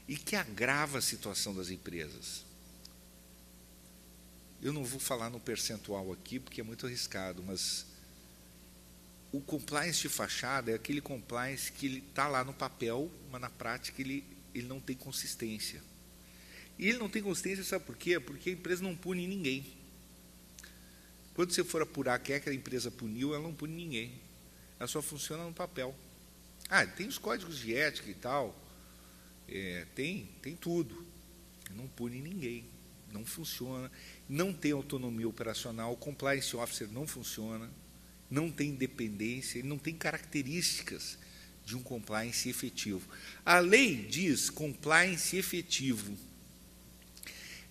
e que agrava a situação das empresas. Eu não vou falar no percentual aqui, porque é muito arriscado, mas o compliance de fachada é aquele compliance que ele está lá no papel, mas na prática ele não tem consistência. E ele não tem consistência, sabe por quê? Porque a empresa não pune ninguém. Quando você for apurar quem é que a empresa puniu, ela não pune ninguém. Ela só funciona no papel. Tem os códigos de ética e tal, tem tudo. Não pune ninguém, não funciona, não tem autonomia operacional, o compliance officer não funciona, não tem independência, ele não tem características de um compliance efetivo. A lei diz compliance efetivo.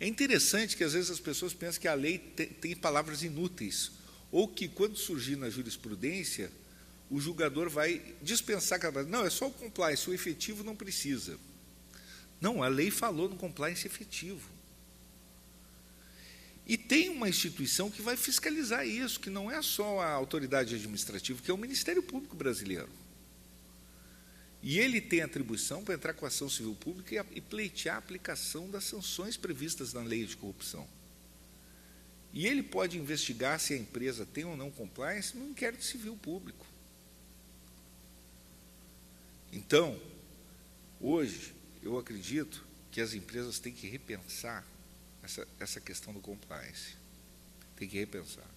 É interessante que, às vezes, as pessoas pensam que a lei tem palavras inúteis, ou que, quando surgir na jurisprudência, o julgador vai dispensar aquela palavra. Não, é só o compliance, o efetivo não precisa. Não, a lei falou no compliance efetivo. E tem uma instituição que vai fiscalizar isso, que não é só a autoridade administrativa, que é o Ministério Público Brasileiro. E ele tem atribuição para entrar com a ação civil pública e pleitear a aplicação das sanções previstas na lei de corrupção. E ele pode investigar se a empresa tem ou não compliance no inquérito civil público. Então, hoje, eu acredito que as empresas têm que repensar essa questão do compliance. Tem que repensar.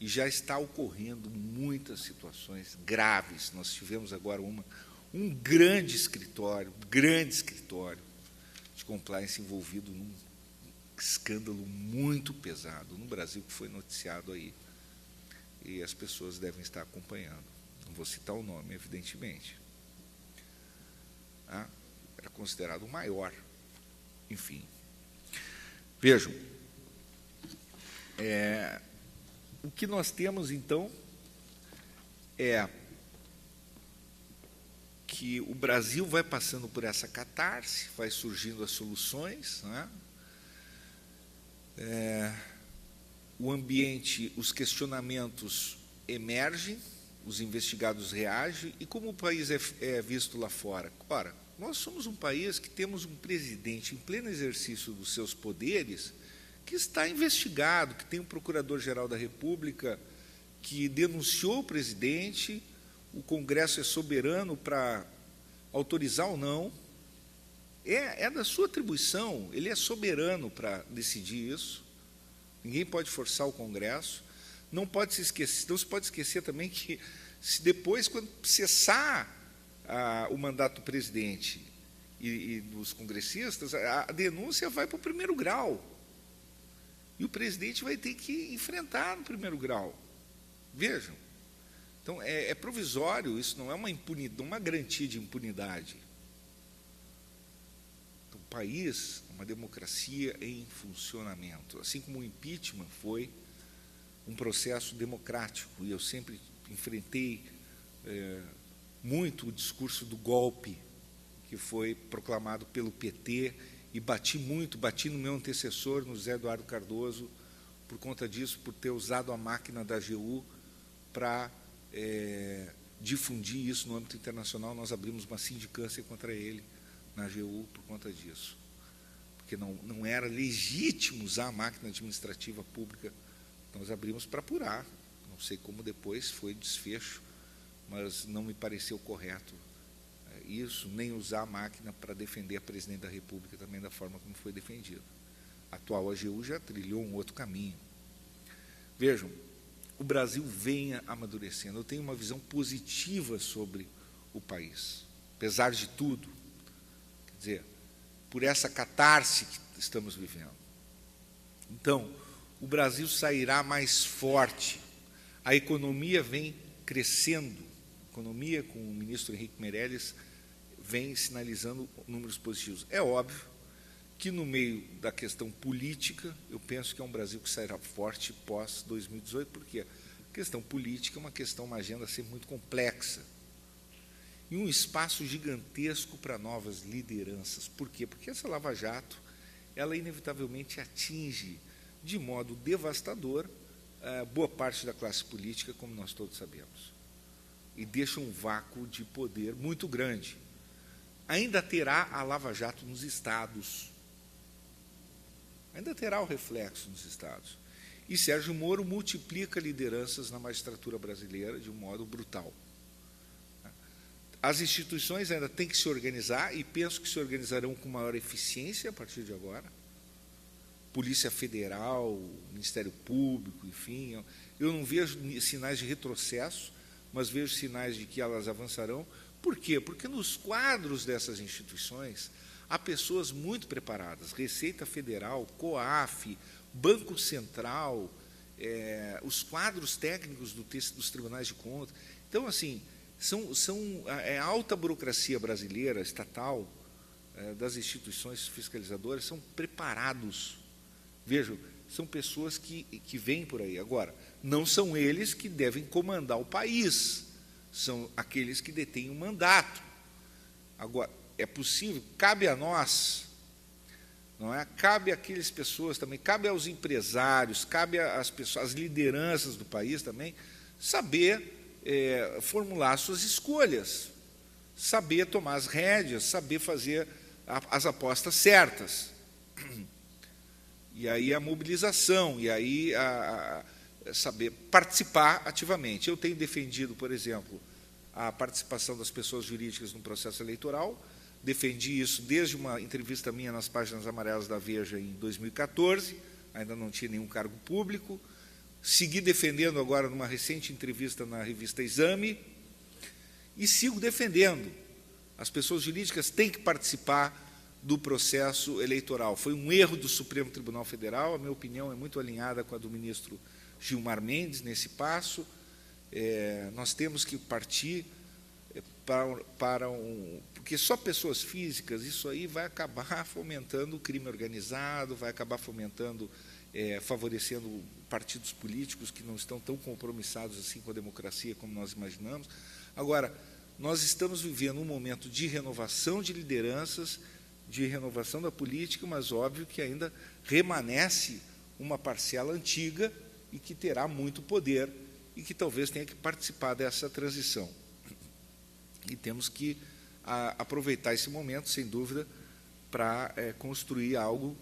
E já está ocorrendo muitas situações graves. Nós tivemos agora um grande escritório de compliance envolvido num escândalo muito pesado no Brasil, que foi noticiado aí. E as pessoas devem estar acompanhando. vou citar o nome, evidentemente. Era considerado o maior. Enfim. Vejam, o que nós temos, então, é que o Brasil vai passando por essa catarse, vai surgindo as soluções, né? O ambiente, os questionamentos emergem, os investigados reagem, e como o país é visto lá fora? Ora, nós somos um país que temos um presidente em pleno exercício dos seus poderes, que está investigado, que tem um procurador-geral da República que denunciou o presidente, o Congresso é soberano para autorizar ou não, é da sua atribuição, ele é soberano para decidir isso, ninguém pode forçar o Congresso, não se pode esquecer também que, se depois, quando cessar o mandato do presidente e dos congressistas, a denúncia vai para o primeiro grau, e o presidente vai ter que enfrentar no primeiro grau. Vejam, então é provisório, isso não é uma garantia de impunidade. Então, o país é uma democracia em funcionamento, assim como o impeachment foi um processo democrático, e eu sempre enfrentei muito o discurso do golpe que foi proclamado pelo PT, e bati no meu antecessor, no José Eduardo Cardoso, por conta disso, por ter usado a máquina da AGU para difundir isso no âmbito internacional. Nós abrimos uma sindicância contra ele na AGU por conta disso, porque não era legítimo usar a máquina administrativa pública. Nós abrimos para apurar, não sei como depois foi o desfecho, mas não me pareceu correto isso, nem usar a máquina para defender a presidente da República também da forma como foi defendido. A atual AGU já trilhou um outro caminho. Vejam, o Brasil vem amadurecendo. Eu tenho uma visão positiva sobre o país, apesar de tudo. Quer dizer, por essa catarse que estamos vivendo. Então, o Brasil sairá mais forte. A economia vem crescendo. A economia, com o ministro Henrique Meirelles, vem sinalizando números positivos. É óbvio que, no meio da questão política, eu penso que é um Brasil que sairá forte pós-2018, porque a questão política é uma agenda sempre muito complexa, e um espaço gigantesco para novas lideranças. Por quê? Porque essa Lava Jato, ela inevitavelmente atinge de modo devastador boa parte da classe política, como nós todos sabemos, e deixa um vácuo de poder muito grande. Ainda terá a Lava Jato nos estados, ainda terá o reflexo nos estados. E Sérgio Moro multiplica lideranças na magistratura brasileira de um modo brutal. As instituições ainda têm que se organizar, e penso que se organizarão com maior eficiência a partir de agora. Polícia Federal, Ministério Público, enfim. Eu não vejo sinais de retrocesso, mas vejo sinais de que elas avançarão. Por quê? Porque nos quadros dessas instituições há pessoas muito preparadas, Receita Federal, COAF, Banco Central, os quadros técnicos dos tribunais de contas. Então, assim, a alta burocracia brasileira, estatal, das instituições fiscalizadoras, são preparados. Vejam, são pessoas que vêm por aí. Agora, não são eles que devem comandar o país, são aqueles que detêm o mandato. Agora, é possível, cabe a nós, não é? Cabe àquelas pessoas também, cabe aos empresários, cabe às pessoas, às lideranças do país também, saber formular suas escolhas, saber tomar as rédeas, saber fazer as apostas certas. E aí a mobilização, e aí saber participar ativamente. Eu tenho defendido, por exemplo, a participação das pessoas jurídicas no processo eleitoral, defendi isso desde uma entrevista minha nas páginas amarelas da Veja em 2014, ainda não tinha nenhum cargo público, segui defendendo agora numa recente entrevista na revista Exame, e sigo defendendo. As pessoas jurídicas têm que participar do processo eleitoral. Foi um erro do Supremo Tribunal Federal, a minha opinião é muito alinhada com a do ministro Gilmar Mendes nesse passo, nós temos que partir porque só pessoas físicas, isso aí vai acabar fomentando o crime organizado, vai acabar favorecendo partidos políticos que não estão tão compromissados assim com a democracia como nós imaginamos. Agora, nós estamos vivendo um momento de renovação de lideranças, de renovação da política, mas óbvio que ainda remanesce uma parcela antiga e que terá muito poder e que talvez tenha que participar dessa transição. E temos que aproveitar esse momento, sem dúvida, para construir algo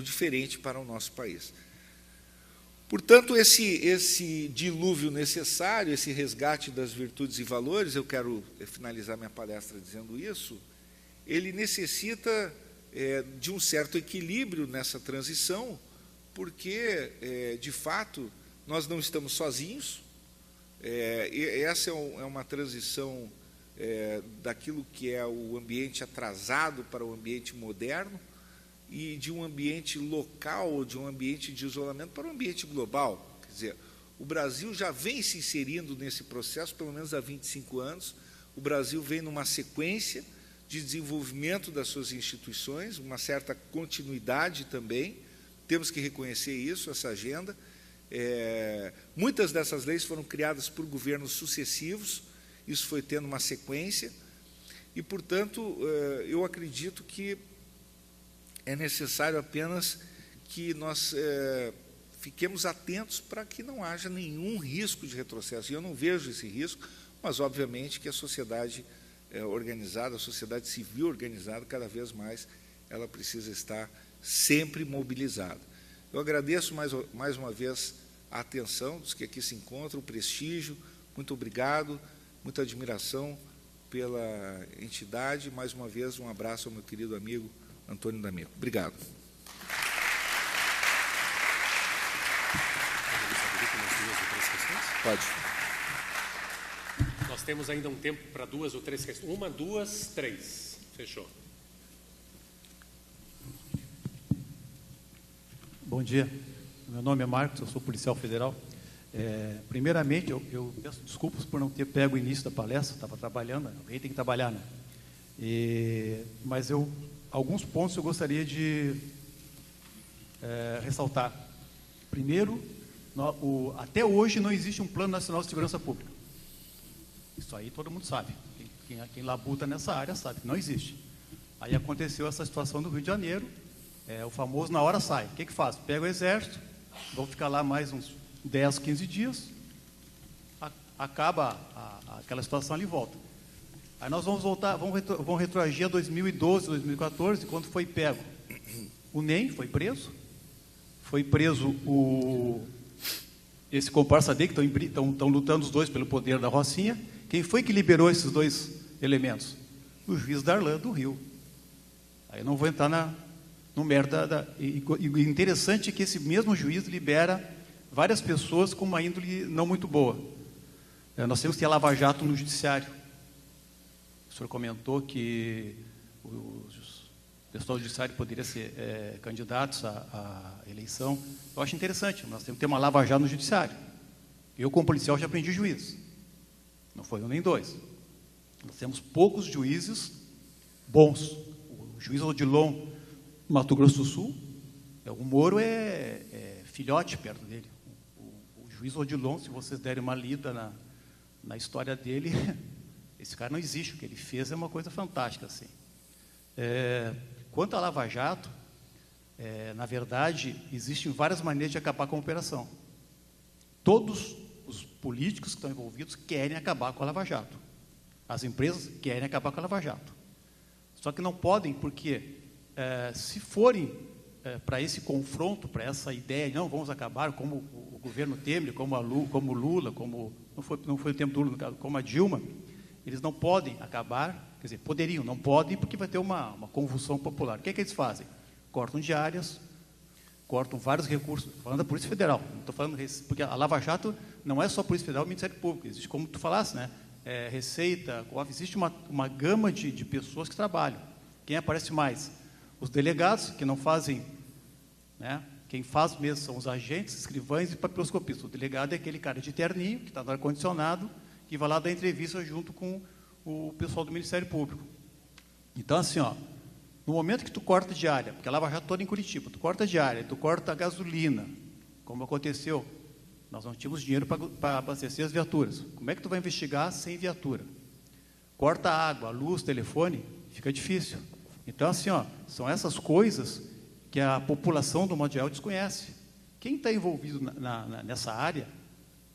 diferente para o nosso país. Portanto, esse dilúvio necessário, esse resgate das virtudes e valores, eu quero finalizar minha palestra dizendo isso, ele necessita de um certo equilíbrio nessa transição, porque, de fato, nós não estamos sozinhos. Essa é uma transição daquilo que é o ambiente atrasado para o ambiente moderno, e de um ambiente local, de um ambiente de isolamento para um ambiente global. Quer dizer, o Brasil já vem se inserindo nesse processo, pelo menos há 25 anos. O Brasil vem numa sequência de desenvolvimento das suas instituições, uma certa continuidade também. Temos que reconhecer isso, essa agenda. Muitas dessas leis foram criadas por governos sucessivos, isso foi tendo uma sequência, e, portanto, eu acredito que é necessário apenas que nós fiquemos atentos para que não haja nenhum risco de retrocesso. E eu não vejo esse risco, mas, obviamente, que a sociedade organizada, a sociedade civil organizada, cada vez mais, ela precisa estar sempre mobilizada. Eu agradeço mais uma vez a atenção dos que aqui se encontram, o prestígio, muito obrigado, muita admiração pela entidade. Mais uma vez, um abraço ao meu querido amigo Antônio D'Amico. Obrigado. Pode. Nós temos ainda um tempo para 2 ou 3 questões. 1, 2, 3. Fechou. Bom dia. Meu nome é Marcos, eu sou policial federal. Primeiramente, eu peço desculpas por não ter pego o início da palestra, estava trabalhando, alguém tem que trabalhar, né? Mas alguns pontos eu gostaria de ressaltar. Primeiro, até hoje não existe um Plano Nacional de Segurança Pública. Isso aí todo mundo sabe. Quem labuta nessa área sabe que não existe. Aí aconteceu essa situação do Rio de Janeiro, o famoso na hora sai. O que faz? Pega o exército, vão ficar lá mais uns 10, 15 dias, acaba aquela situação ali e volta. Aí nós vamos voltar, vamos retroagir a 2012, 2014, quando foi pego o NEM, foi preso esse comparsa dele, que estão lutando os dois pelo poder da Rocinha. Quem foi que liberou esses dois elementos? O juiz Darlan do Rio. Aí eu não vou entrar no mérito e interessante é que esse mesmo juiz libera várias pessoas com uma índole não muito boa. Nós temos que ter Lava Jato no judiciário. O senhor comentou que o pessoal do judiciário poderia ser candidatos à eleição. Eu acho interessante, nós temos que ter uma Lava Jato no judiciário. Eu, como policial, já aprendi juiz. Não foi um nem dois. Nós temos poucos juízes bons. O juiz Odilon, no Mato Grosso do Sul, o Moro é filhote perto dele. O juiz Odilon, se vocês derem uma lida na história dele, esse cara não existe. O que ele fez é uma coisa fantástica, assim. Quanto à Lava Jato, na verdade, existem várias maneiras de acabar com a operação. Todos os políticos que estão envolvidos querem acabar com a Lava Jato. As empresas querem acabar com a Lava Jato. Só que não podem, porque se forem para esse confronto, para essa ideia, não, vamos acabar, como o governo Temer, como o Lula, não foi o tempo do Lula, no caso, como a Dilma, eles não podem acabar, quer dizer, poderiam, não podem, porque vai ter uma convulsão popular. O que eles fazem? Cortam diárias, cortam vários recursos. Estou falando da Polícia Federal, não estou falando, porque a Lava Jato não é só a Polícia Federal e o Ministério Público, existe, como tu falaste, né? Receita, existe uma gama de pessoas que trabalham. Quem aparece mais? Os delegados, que não fazem, né? Quem faz mesmo são os agentes, escrivães e papiloscopistas. O delegado é aquele cara de terninho, que está no ar-condicionado, que vai lá dar entrevista junto com o pessoal do Ministério Público. Então, assim, ó, no momento que tu corta diária, porque a Lava Jato toda em Curitiba, tu corta diária, tu corta a gasolina, como aconteceu, nós não tínhamos dinheiro para abastecer as viaturas. Como é que tu vai investigar sem viatura? Corta a água, a luz, telefone, fica difícil. Então, assim, ó, são essas coisas que a população, do modo geral, desconhece. Quem está envolvido nessa área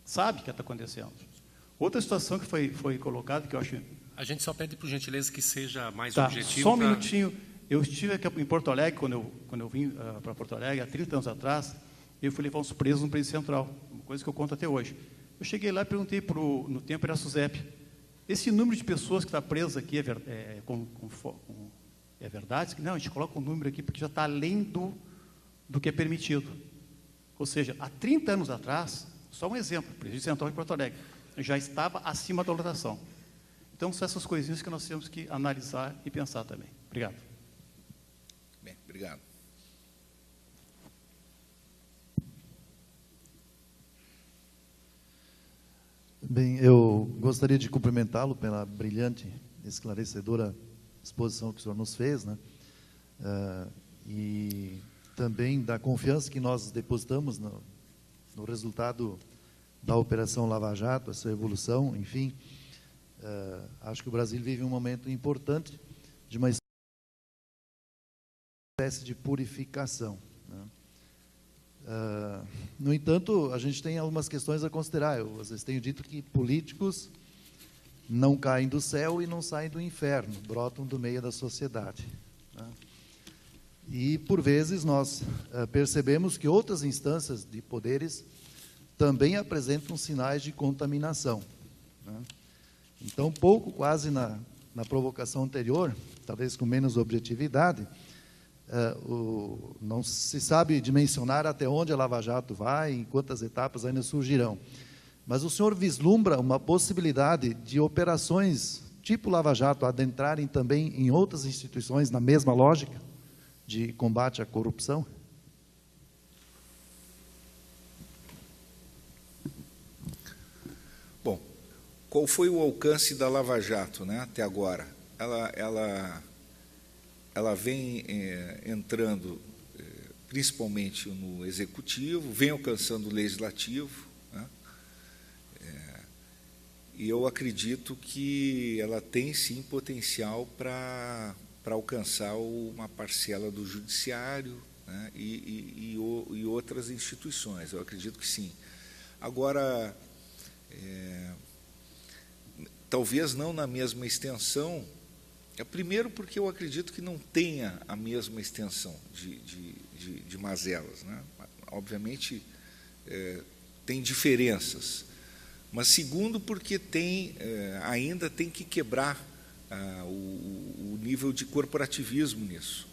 sabe o que está acontecendo. Outra situação que foi colocada, que eu acho... A gente só pede, por gentileza, que seja mais Tá, objetivo. só um minutinho. Eu estive aqui em Porto Alegre, quando eu vim para Porto Alegre, há 30 anos atrás, eu fui levar uns presos no presídio central, uma coisa que eu conto até hoje. Eu cheguei lá e perguntei, no tempo era SUSEP, esse número de pessoas que está preso aqui é verdade? Não, a gente coloca um número aqui porque já está além do que é permitido. Ou seja, há 30 anos atrás, só um exemplo, o presídio central de Porto Alegre, já estava acima da lotação. Então, são essas coisinhas que nós temos que analisar e pensar também. Obrigado. Bem, obrigado. Bem, eu gostaria de cumprimentá-lo pela brilhante, esclarecedora exposição que o senhor nos fez, né? E também da confiança que nós depositamos no resultado da Operação Lava Jato, essa evolução, enfim. Acho que o Brasil vive um momento importante de uma espécie de purificação, né? No entanto, a gente tem algumas questões a considerar. Eu, às vezes, tenho dito que políticos não caem do céu e não saem do inferno, brotam do meio da sociedade, né? E, por vezes, nós percebemos que outras instâncias de poderes também apresentam sinais de contaminação, né? Então, quase na provocação anterior, talvez com menos objetividade, não se sabe dimensionar até onde a Lava Jato vai, em quantas etapas ainda surgirão. Mas o senhor vislumbra uma possibilidade de operações tipo Lava Jato adentrarem também em outras instituições na mesma lógica de combate à corrupção? Bom, qual foi o alcance da Lava Jato, né, até agora? Ela vem entrando principalmente no Executivo, vem alcançando o Legislativo, né? E eu acredito que ela tem, sim, potencial para alcançar uma parcela do Judiciário, né, e outras instituições. Eu acredito que sim. Agora, talvez não na mesma extensão. Primeiro, porque eu acredito que não tenha a mesma extensão de mazelas, né? Obviamente, tem diferenças. Mas, segundo, porque ainda tem que quebrar o nível de corporativismo nisso.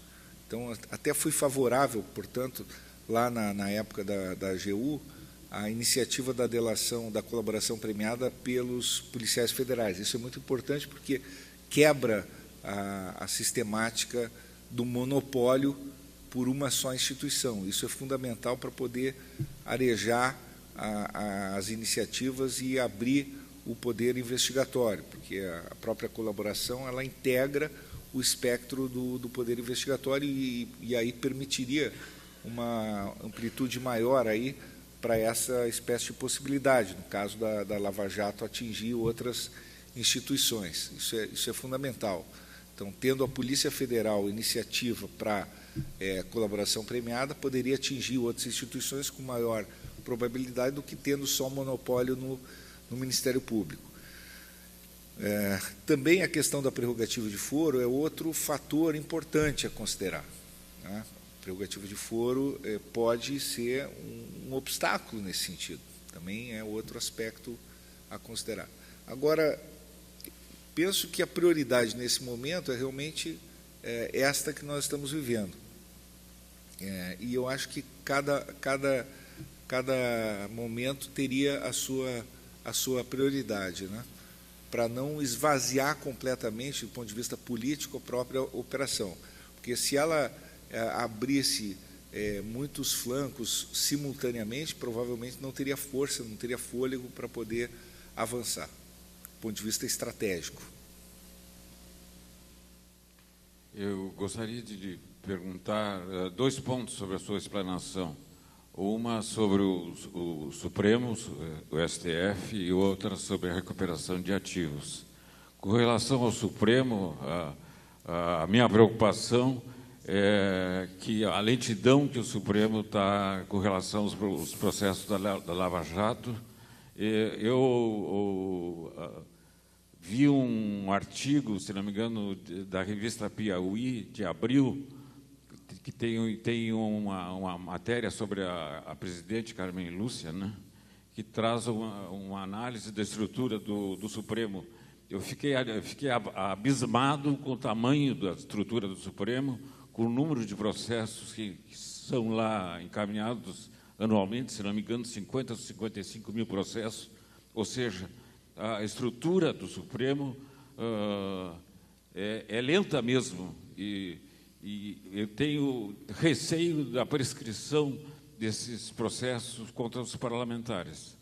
Então, até fui favorável, portanto, lá na época da AGU, a iniciativa da delação, da colaboração premiada pelos policiais federais. Isso é muito importante porque quebra a sistemática do monopólio por uma só instituição. Isso é fundamental para poder arejar as iniciativas e abrir o poder investigatório, porque a própria colaboração ela integra o espectro do poder investigatório e aí permitiria uma amplitude maior aí para essa espécie de possibilidade, no caso da Lava Jato atingir outras instituições. Isso é fundamental. Então, tendo a Polícia Federal iniciativa para colaboração premiada, poderia atingir outras instituições com maior probabilidade do que tendo só monopólio no Ministério Público. Também a questão da prerrogativa de foro é outro fator importante a considerar, né? A prerrogativa de foro pode ser um obstáculo nesse sentido. Também é outro aspecto a considerar. Agora, penso que a prioridade nesse momento é realmente esta que nós estamos vivendo. E eu acho que cada momento teria a sua prioridade, né? Para não esvaziar completamente, do ponto de vista político, a própria operação. Porque se ela abrisse muitos flancos simultaneamente, provavelmente não teria força, não teria fôlego para poder avançar, do ponto de vista estratégico. Eu gostaria de lhe perguntar 2 pontos sobre a sua explanação. Uma sobre o Supremo, o STF, e outra sobre a recuperação de ativos. Com relação ao Supremo, a minha preocupação é que a lentidão que o Supremo está com relação aos processos da Lava Jato. Eu vi um artigo, se não me engano, da revista Piauí, de abril, que tem uma matéria sobre a presidente Carmen Lúcia, né, que traz uma análise da estrutura do Supremo. Eu fiquei abismado com o tamanho da estrutura do Supremo, com o número de processos que são lá encaminhados anualmente, se não me engano, 50 ou 55 mil processos. Ou seja, a estrutura do Supremo é lenta mesmo, e eu tenho receio da prescrição desses processos contra os parlamentares.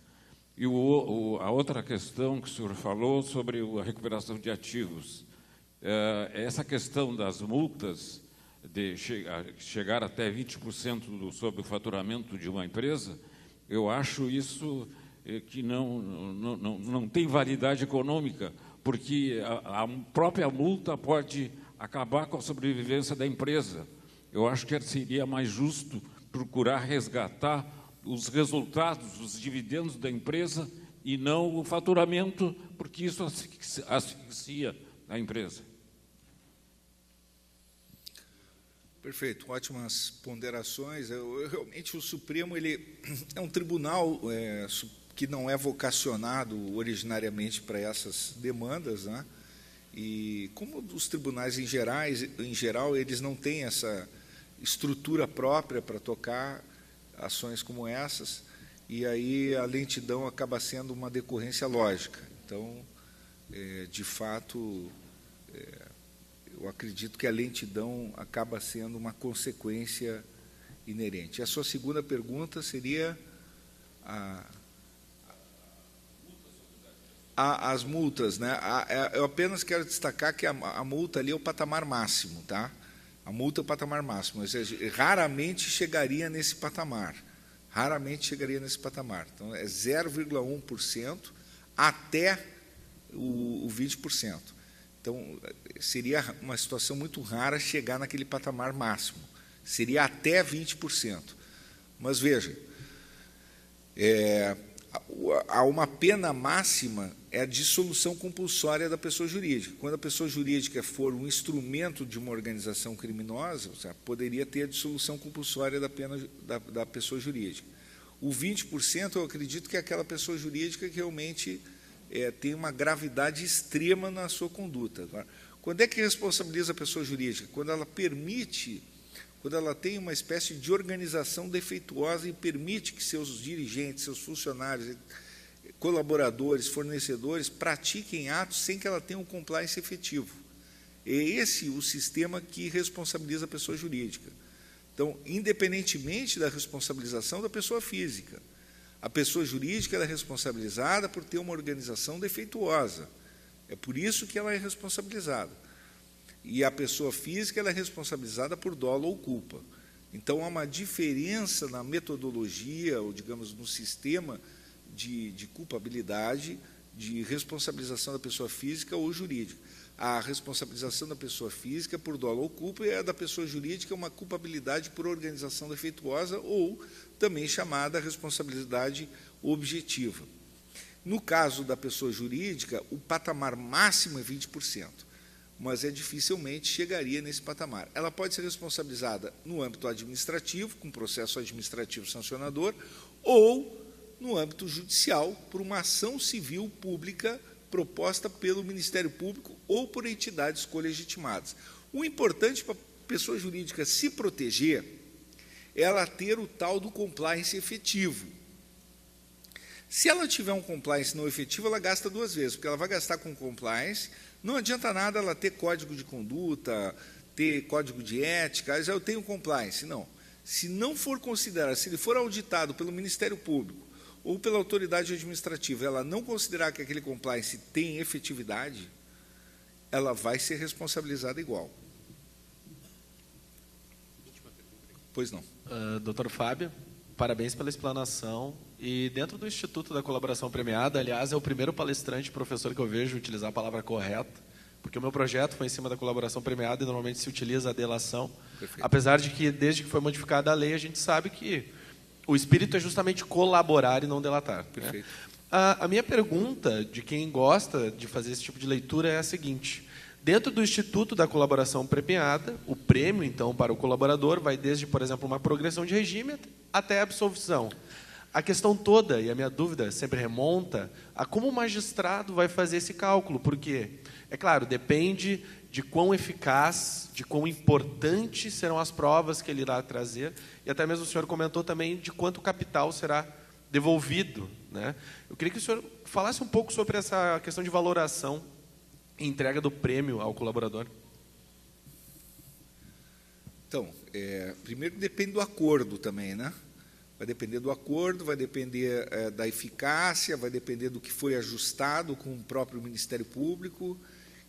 E a outra questão que o senhor falou sobre a recuperação de ativos, essa questão das multas, de chegar até 20% sobre o faturamento de uma empresa, eu acho isso que não tem validade econômica, porque a própria multa pode acabar com a sobrevivência da empresa. Eu acho que seria mais justo procurar resgatar os resultados, os dividendos da empresa, e não o faturamento, porque isso asfixia a empresa. Perfeito, ótimas ponderações. Realmente o Supremo ele é um tribunal que não é vocacionado originariamente para essas demandas, né? E como os tribunais em geral, eles não têm essa estrutura própria para tocar ações como essas, e aí a lentidão acaba sendo uma decorrência lógica. Então, de fato, eu acredito que a lentidão acaba sendo uma consequência inerente. A sua segunda pergunta seria as multas, né? Eu apenas quero destacar que a multa ali é o patamar máximo, tá? A multa é o patamar máximo, mas raramente chegaria nesse patamar. Raramente chegaria nesse patamar. Então, é 0,1% até o 20%. Então, seria uma situação muito rara chegar naquele patamar máximo. Seria até 20%. Mas, veja, há uma pena máxima, é a dissolução compulsória da pessoa jurídica. Quando a pessoa jurídica for um instrumento de uma organização criminosa, poderia ter a dissolução compulsória da pena da pessoa jurídica. O 20%, eu acredito que é aquela pessoa jurídica que realmente tem uma gravidade extrema na sua conduta. Agora, quando é que responsabiliza a pessoa jurídica? Quando ela permite, quando ela tem uma espécie de organização defeituosa e permite que seus dirigentes, seus funcionários, colaboradores, fornecedores, pratiquem atos sem que ela tenha um compliance efetivo. É esse o sistema que responsabiliza a pessoa jurídica. Então, independentemente da responsabilização da pessoa física, a pessoa jurídica ela é responsabilizada por ter uma organização defeituosa. É por isso que ela é responsabilizada. E a pessoa física ela é responsabilizada por dolo ou culpa. Então, há uma diferença na metodologia, ou, digamos, no sistema de culpabilidade, de responsabilização da pessoa física ou jurídica. A responsabilização da pessoa física por dolo ou culpa e a da pessoa jurídica é uma culpabilidade por organização defeituosa ou também chamada responsabilidade objetiva. No caso da pessoa jurídica, o patamar máximo é 20%, mas dificilmente chegaria nesse patamar. Ela pode ser responsabilizada no âmbito administrativo, com processo administrativo sancionador, ou no âmbito judicial, por uma ação civil pública proposta pelo Ministério Público ou por entidades colegitimadas. O importante para a pessoa jurídica se proteger é ela ter o tal do compliance efetivo. Se ela tiver um compliance não efetivo, ela gasta 2 vezes, porque ela vai gastar com compliance, não adianta nada ela ter código de conduta, ter código de ética, eu tenho compliance. Não. Se não for considerado, se ele for auditado pelo Ministério Público ou pela autoridade administrativa, ela não considerar que aquele compliance tem efetividade, ela vai ser responsabilizada igual. Pois não. Doutor Fábio, parabéns pela explanação. E dentro do Instituto da Colaboração Premiada, aliás, é o primeiro palestrante professor que eu vejo utilizar a palavra correta, porque o meu projeto foi em cima da colaboração premiada e normalmente se utiliza a delação. Perfeito. Apesar de que, desde que foi modificada a lei, a gente sabe que o espírito é justamente colaborar e não delatar. Perfeito. Né? A minha pergunta, de quem gosta de fazer esse tipo de leitura, é a seguinte: dentro do Instituto da Colaboração Premiada, o prêmio, então, para o colaborador vai desde, por exemplo, uma progressão de regime até a absolvição. A questão toda, e a minha dúvida sempre remonta a como o magistrado vai fazer esse cálculo, porque, é claro, depende de quão eficaz, de quão importante serão as provas que ele irá trazer, e até mesmo o senhor comentou também de quanto capital será devolvido, né? Eu queria que o senhor falasse um pouco sobre essa questão de valoração e entrega do prêmio ao colaborador. Então, primeiro depende do acordo também, né? Vai depender do acordo, vai depender da eficácia, vai depender do que foi ajustado com o próprio Ministério Público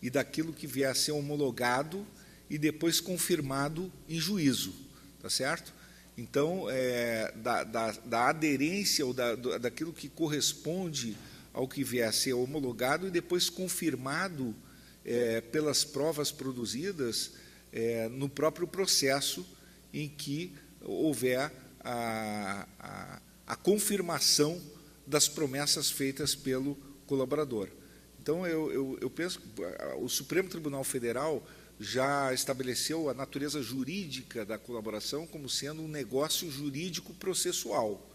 e daquilo que vier a ser homologado e depois confirmado em juízo, tá certo? Então, da aderência ou daquilo que corresponde ao que vier a ser homologado e depois confirmado pelas provas produzidas no próprio processo em que houver a confirmação das promessas feitas pelo colaborador. Então, eu penso que o Supremo Tribunal Federal já estabeleceu a natureza jurídica da colaboração como sendo um negócio jurídico processual.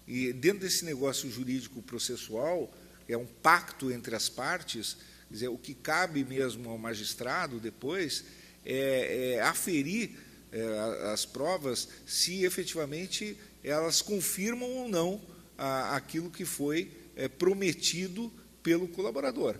E dentro desse negócio jurídico processual, é um pacto entre as partes, quer dizer, o que cabe mesmo ao magistrado depois é aferir as provas se efetivamente elas confirmam ou não aquilo que foi prometido pelo colaborador.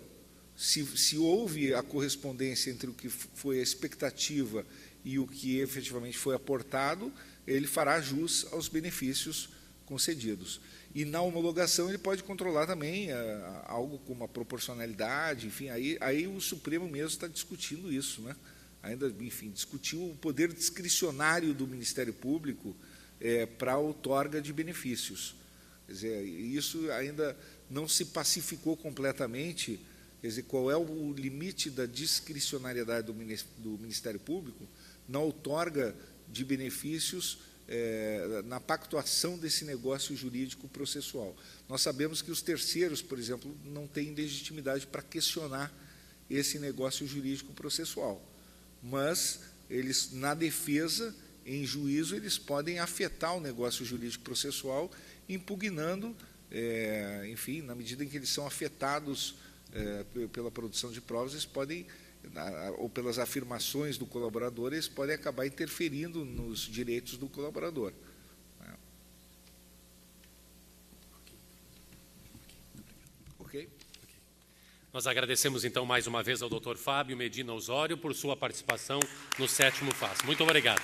Se houve a correspondência entre o que foi a expectativa e o que efetivamente foi aportado, ele fará jus aos benefícios concedidos. E na homologação ele pode controlar também algo como a proporcionalidade, enfim, aí o Supremo mesmo está discutindo isso, né? Ainda, enfim, discutiu o poder discricionário do Ministério Público para a outorga de benefícios. Quer dizer, isso ainda não se pacificou completamente, quer dizer, qual é o limite da discricionariedade do Ministério Público na outorga de benefícios, na pactuação desse negócio jurídico processual. Nós sabemos que os terceiros, por exemplo, não têm legitimidade para questionar esse negócio jurídico processual, mas eles, na defesa, em juízo, eles podem afetar o negócio jurídico processual, impugnando, enfim, na medida em que eles são afetados pela produção de provas, eles podem, ou pelas afirmações do colaborador, eles podem acabar interferindo nos direitos do colaborador. Ok? Nós agradecemos, então, mais uma vez ao Dr. Fábio Medina Osório por sua participação no 7º FAS. Muito obrigado.